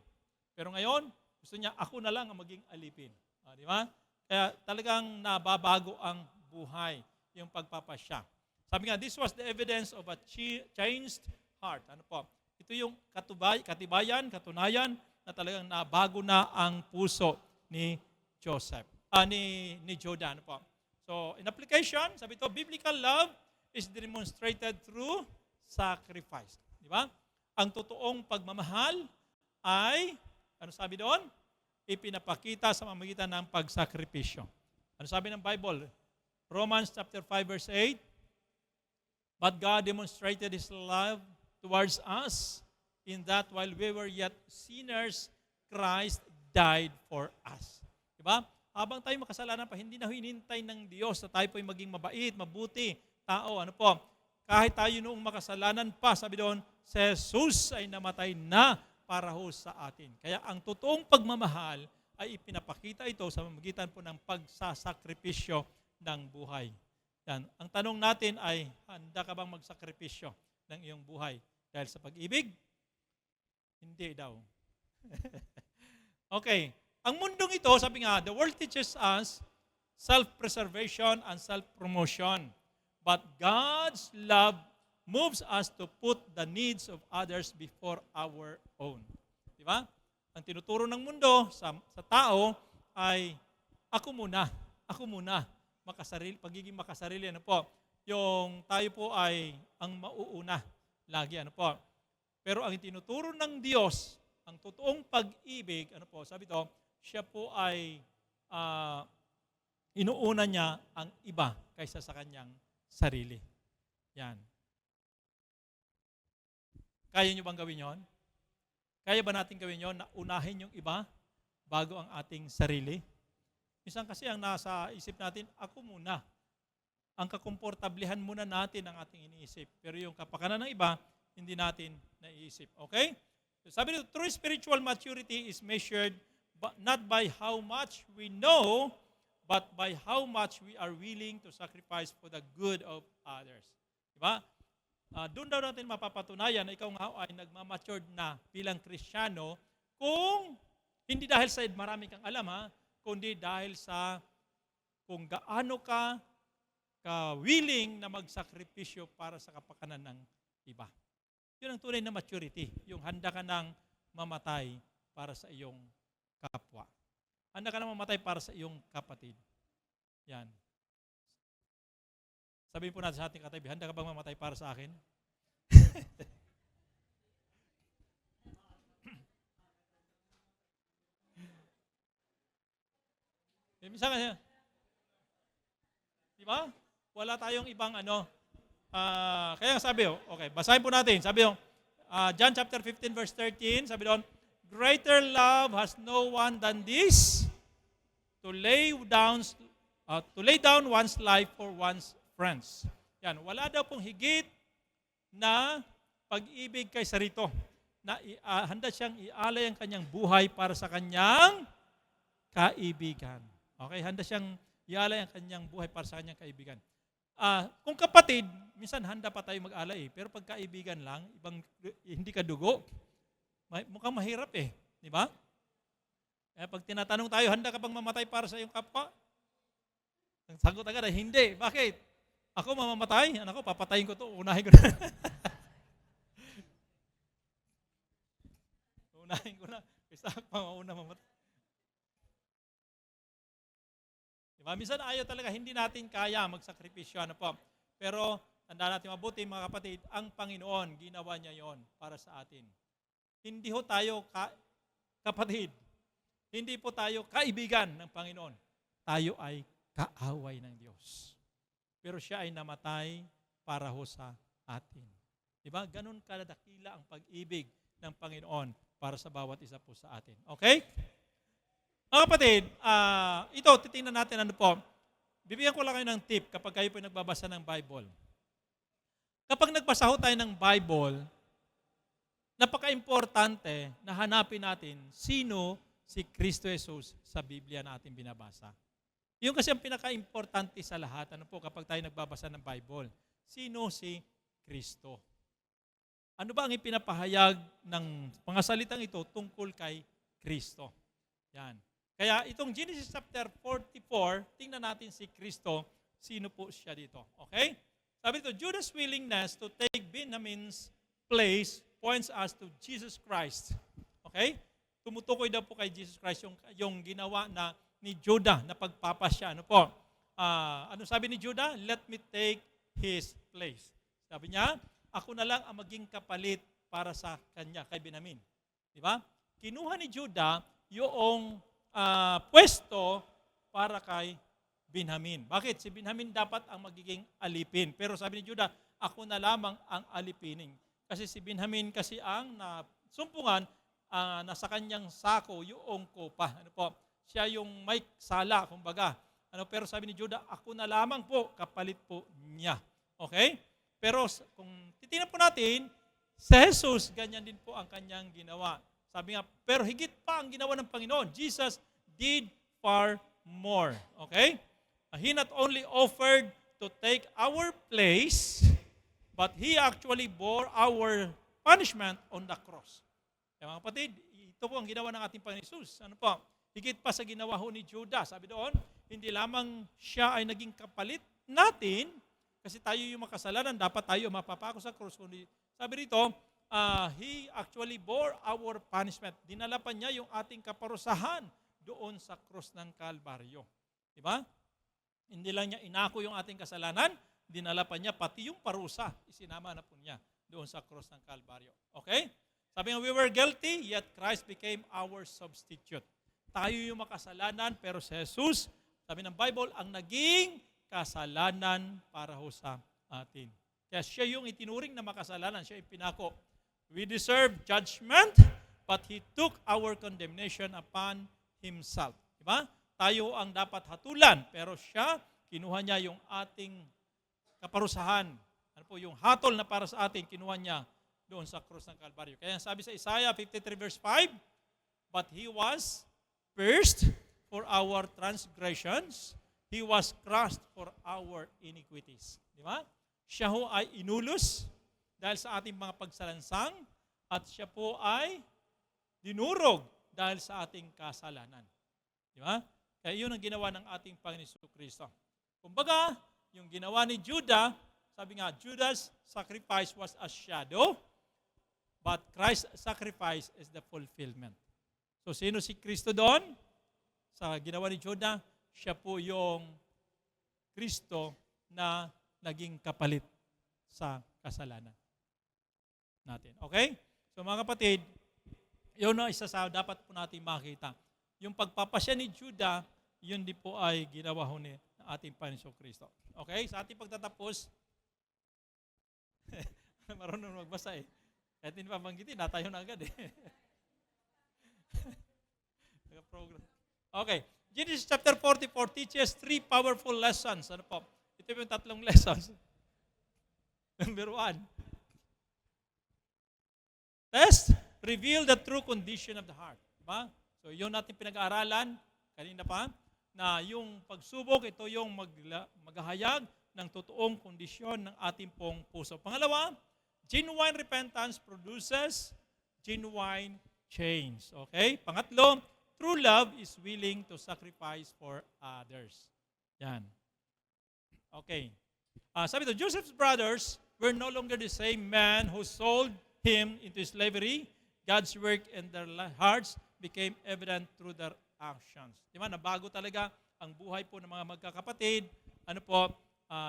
Pero ngayon, gusto niya, ako na lang ang maging alipin. Di ba? Kaya talagang nababago ang buhay, yung pagpapasya. Sabi nga, this was the evidence of a changed heart. Ano po? Ito yung katunayan na talagang nabago na ang puso ni Joseph. Ni Judah. Ano po? So, in application, sabi ito, biblical love is demonstrated through sacrifice. Di ba? Ang totoong pagmamahal ay, ano sabi doon? Ipinapakita sa pamamagitan ng pagsakripisyo. Ano sabi ng Bible? Romans chapter 5 verse 8, but God demonstrated His love towards us in that while we were yet sinners, Christ died for us. Diba? Habang tayo makasalanan pa, hindi na hinintay ng Diyos na tayo po ay maging mabait, mabuti, tao. Ano po? Kahit tayo noong makasalanan pa, sabi doon, si Jesus ay namatay na para ho sa atin. Kaya ang totoong pagmamahal ay ipinapakita ito sa pamamagitan po ng pagsasakripisyo ng buhay. Yan. Ang tanong natin ay, handa ka bang magsakripisyo ng iyong buhay? Dahil sa pag-ibig? Hindi daw. Okay. Ang mundong ito, sabi nga, the world teaches us self-preservation and self-promotion. But God's love moves us to put the needs of others before our own. Di ba? Ang tinuturo ng mundo sa tao ay, ako muna. pagiging makasarili, ano po, yung tayo po ay ang mauuna lagi, ano po. Pero ang tinuturo ng Diyos, ang totoong pag-ibig, ano po, sabi to, siya po ay inuuna niya ang iba kaysa sa kanyang sarili. Yan. Kaya nyo bang gawin yon? Kaya ba natin gawin yon na unahin yung iba bago ang ating sarili? Minsan kasi ang nasa isip natin, ako muna. Ang kakomportablihan muna natin ang ating iniisip. Pero yung kapakanan ng iba, hindi natin naiisip. Okay? Sabi nito, true spiritual maturity is measured not by how much we know, but by how much we are willing to sacrifice for the good of others. Diba? Doon daw natin mapapatunayan na ikaw nga ay nagmamatured na bilang Kristiyano kung hindi dahil sa marami kang alam, kundi dahil sa kung gaano ka willing na magsakripisyo para sa kapakanan ng iba. Yun ang tunay na maturity, yung handa ka nang mamatay para sa iyong kapwa. Handa ka nang mamatay para sa iyong kapatid. Yan. Sabihin po natin sa ating katabi, handa ka bang mamatay para sa akin? Minsan kasi, di ba? Wala tayong ibang kaya sabi, okay, basahin po natin. Sabi John chapter 15 verse 13, sabi doon, greater love has no one than this, to lay down one's life for one's friends. Yan, wala daw pong higit na pag-ibig kaysa rito na handa siyang ialay ang kanyang buhay para sa kanyang kaibigan. Okay, handa siyang ialay ang kanyang buhay para sa kanyang kaibigan. Kung kapatid, minsan handa pa tayo mag-alay, pero pag kaibigan lang, hindi ka dugo, mukhang mahirap di ba? Pag tinatanong tayo, handa ka bang mamatay para sa iyong kapwa? Ang sagot agad ay hindi. Bakit? Ako mamamatay? Anak ko, papatayin ko to. Unahin ko na. Unahin ko na. Isa pa mauna mamatay. Diba? Minsan ayaw talaga, hindi natin kaya magsakripisyo. Pero tandaan natin mabuti mga kapatid, ang Panginoon, ginawa niya yon para sa atin. Hindi ho tayo kapatid. Hindi po tayo kaibigan ng Panginoon. Tayo ay kaaway ng Diyos. Pero siya ay namatay para ho sa atin. Diba? Ganun kadakila ang pag-ibig ng Panginoon para sa bawat isa po sa atin. Okay? Mga kapatid, ito, titingnan natin bibigyan ko lang kayo ng tip kapag kayo po nagbabasa ng Bible. Kapag nagbasa ho tayo ng Bible, napaka-importante na hanapin natin sino si Kristo Jesus sa Biblia na ating binabasa. Yung kasi ang pinaka-importante sa lahat, kapag tayo nagbabasa ng Bible, sino si Kristo? Ano ba ang ipinapahayag ng mga salitang ito tungkol kay Kristo? Yan. Kaya itong Genesis chapter 44, tingnan natin si Kristo, sino po siya dito. Okay? Sabi dito, Judas' willingness to take Benjamin's place points us to Jesus Christ. Okay? Tumutukoy daw po kay Jesus Christ yung ginawa ni Judah na pagpapasya. Ano sabi ni Judah? Let me take his place. Sabi niya, ako na lang ang maging kapalit para sa kanya, kay Benjamin. Di ba? Kinuha ni Judah yung pwesto para kay Benjamin. Bakit? Si Benjamin dapat ang magiging alipin. Pero sabi ni Judah, ako na lamang ang alipinin. Kasi si Benjamin kasi ang sumpungan, nasa kanyang sako yung kopa. Siya yung may sala, kumbaga. Pero sabi ni Judah, ako na lamang po, kapalit po niya. Okay? Pero kung titingnan po natin, si Jesus, ganyan din po ang kanyang ginawa. Sabi nga, pero higit pa ang ginawa ng Panginoon. Jesus did far more. Okay? He not only offered to take our place, but He actually bore our punishment on the cross. Mga kapatid, ito po ang ginawa ng ating Panginoon Jesus. Higit pa sa ginawa ho ni Judah. Sabi doon, hindi lamang siya ay naging kapalit natin, kasi tayo yung makasalanan, dapat tayo mapapako sa krus. Sabi rito, He actually bore our punishment. Dinala pa niya yung ating kaparusahan doon sa krus ng Kalbaryo. Diba? Hindi lang niya inako yung ating kasalanan, dinala pa niya pati yung parusa, isinama na po niya doon sa cross ng Kalbaryo. Okay? Sabi nga, we were guilty, yet Christ became our substitute. Tayo yung makasalanan, pero si Jesus, sabi ng Bible, ang naging kasalanan para ho sa atin. Kaya siya yung itinuring na makasalanan, siya yung pinako. We deserve judgment, but He took our condemnation upon Himself. Diba? Tayo ang dapat hatulan, pero siya, kinuha niya yung ating kaparusahan. Ano po, yung hatol na para sa atin, kinuha niya doon sa krus ng Kalbaryo. Kaya sabi sa Isaiah 53 verse 5, but He was pierced for our transgressions, He was crushed for our iniquities. Di ba? Siya ho ay inulos dahil sa ating mga pagsalansang at siya po ay dinurog dahil sa ating kasalanan. Di ba? Kaya yun ang ginawa ng ating Panginoon Kristo. Kumbaga, yung ginawa ni Judah, sabi nga, Judah's sacrifice was a shadow, but Christ's sacrifice is the fulfillment. So, sino si Kristo doon? Sa ginawa ni Judah, siya po yung Kristo na naging kapalit sa kasalanan natin. Okay? So, mga kapatid, yun na isa sa dapat po natin makita. Yung pagpapasya ni Judah, yun din po ay ginawa ho ni ating Panginoon Kristo. Okay? Sa ating pagtatapos, marunong magbasa eh. Kahit hindi pa banggitin, natayo na agad eh. Okay. Genesis chapter 44 teaches 3 powerful lessons. Ano po? Ito yung 3 lessons. Number 1. Test, reveal the true condition of the heart. Diba? So, yun natin pinag-aaralan kanina pa, na yung pagsubok, ito yung maghahayag ng totoong kondisyon ng ating pong puso. Pangalawa, genuine repentance produces genuine change. Okay? Pangatlo, true love is willing to sacrifice for others. Yan. Okay. Sabi ito, Joseph's brothers were no longer the same man who sold him into slavery. God's work in their hearts became evident through their actions. Diba? Nabago talaga ang buhay po ng mga magkakapatid. Ano po,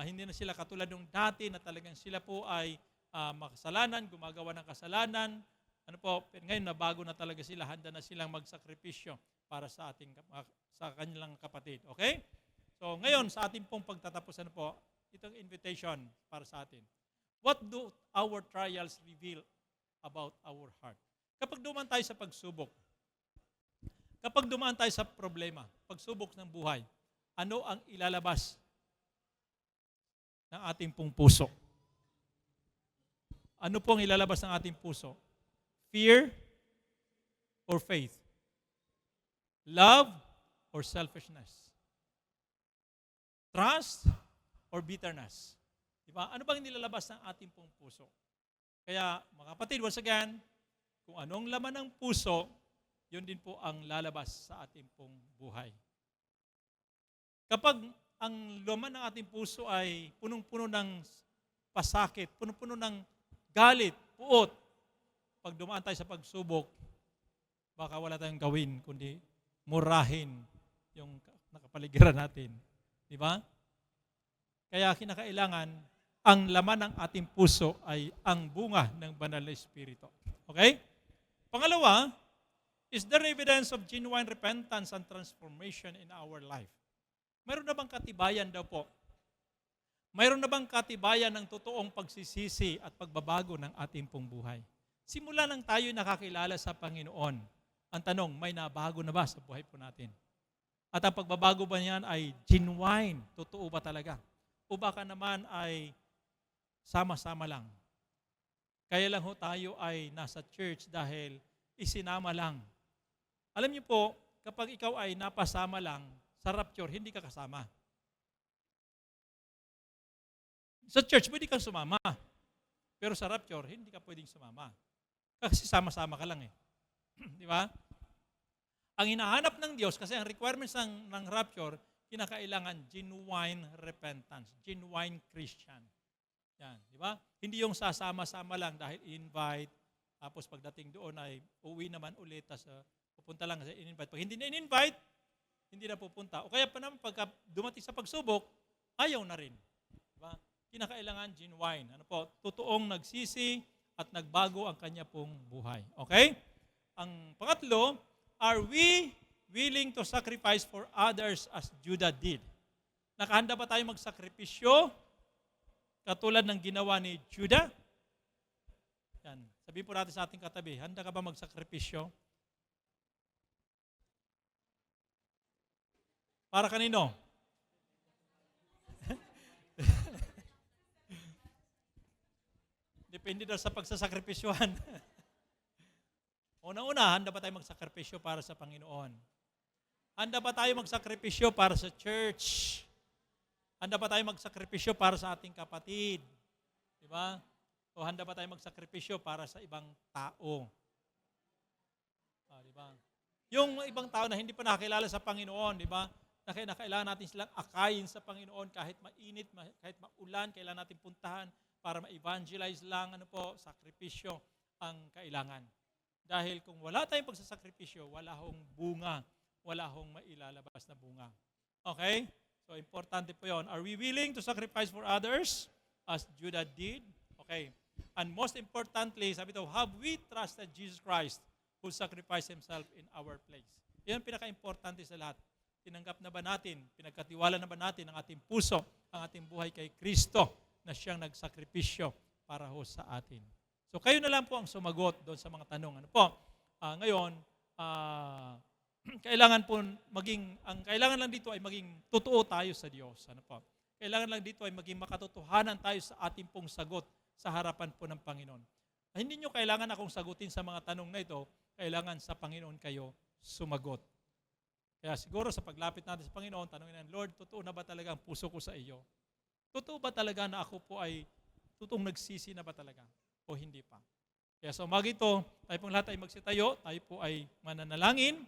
hindi na sila katulad ng dati na talagang sila po ay makasalanan, gumagawa ng kasalanan. Ano po, ngayon nabago na talaga sila, handa na silang magsakripisyo para sa kanilang kapatid. Okay? So ngayon, sa ating pong pagtatapos, ano po, itong invitation para sa atin. What do our trials reveal about our heart? Kapag dumaan tayo sa pagsubok, kapag dumaan tayo sa problema, pagsubok ng buhay, ano ang ilalabas ng ating pong puso? Ano pong ilalabas ng ating puso? Fear or faith? Love or selfishness? Trust or bitterness? Diba? Ano bang nilalabas ng ating pong puso? Kaya, mga kapatid, once again, kung anong laman ng puso, yun din po ang lalabas sa ating pong buhay. Kapag ang laman ng ating puso ay punong-puno ng pasakit, punong-puno ng galit, puot, pag dumaan tayo sa pagsubok, baka wala tayong gawin, kundi murahin yung nakapaligiran natin. Di ba? Kaya kinakailangan, ang laman ng ating puso ay ang bunga ng banal na Espiritu. Okay? Pangalawa, is there evidence of genuine repentance and transformation in our life? Mayroon na bang katibayan daw po? Mayroon na bang katibayan ng totoong pagsisisi at pagbabago ng ating pong buhay? Simula nang tayo nakakilala sa Panginoon, ang tanong, may nabago na ba sa buhay po natin? At ang pagbabago ba niyan ay genuine? Totoo ba talaga? O baka naman ay sama-sama lang? Kaya lang ho tayo ay nasa church dahil isinama lang. Alam niyo po, kapag ikaw ay napasama lang, sa rapture, hindi ka kasama. Sa church, pwede kang sumama. Pero sa rapture, hindi ka pwedeng sumama. Kasi sama-sama ka lang eh. Di ba? Ang hinahanap ng Diyos, kasi ang requirements ng rapture, kinakailangan genuine repentance, genuine Christian. Yan, di ba? Hindi yung sasama-sama lang dahil invite, tapos pagdating doon ay uwi naman ulit, tapos pupunta lang kasi in-invite. Pag hindi na in-invite, hindi na pupunta. O kaya pa naman pagka dumating sa pagsubok, ayaw na rin. Diba? Kinakailangan genuine. Ano po? Totoong nagsisi at nagbago ang kanya pong buhay. Okay? Ang pangatlo, are we willing to sacrifice for others as Judah did? Nakahanda ba tayo magsakripisyo katulad ng ginawa ni Judah? Yan. Sabihin po natin sa ating katabi, handa ka ba magsakripisyo? Para kanino? Depende daw sa pagsasakripisyohan. Una-una, handa ba tayo magsakripisyo para sa Panginoon? Handa ba tayo magsakripisyo para sa church? Handa ba tayo magsakripisyo para sa ating kapatid? Di ba? O handa ba tayo magsakripisyo para sa ibang tao? Di ba? Yung ibang tao na hindi pa nakakilala sa Panginoon, di ba? Na kailangan natin silang akayin sa Panginoon kahit mainit, kahit maulan, kailangan natin puntahan para ma-evangelize lang, sakripisyo ang kailangan. Dahil kung wala tayong pagsasakripisyo, wala hong bunga, wala hong mailalabas na bunga. Okay? So, importante po yun. Are we willing to sacrifice for others as Judah did? Okay. And most importantly, sabi ito, have we trusted Jesus Christ who sacrificed Himself in our place? Yan ang pinaka-importante sa lahat. Tinanggap na ba natin, pinagkatiwala na ba natin ang ating puso, ang ating buhay kay Kristo na siyang nagsakripisyo para ho sa atin. So kayo na lang po ang sumagot doon sa mga tanong. Ano po? Ngayon, kailangan lang dito ay maging totoo tayo sa Diyos. Ano po? Kailangan lang dito ay maging makatotohanan tayo sa ating pong sagot sa harapan po ng Panginoon. Hindi nyo kailangan akong sagutin sa mga tanong na ito, kailangan sa Panginoon kayo sumagot. Kaya siguro sa paglapit natin sa Panginoon, tanongin natin, Lord, totoo na ba talaga ang puso ko sa iyo? Totoo ba talaga na ako po ay totoong nagsisi na ba talaga? O hindi pa? Kaya sa umaga ito, tayo pong lahat ay magsitayo, tayo po ay mananalangin,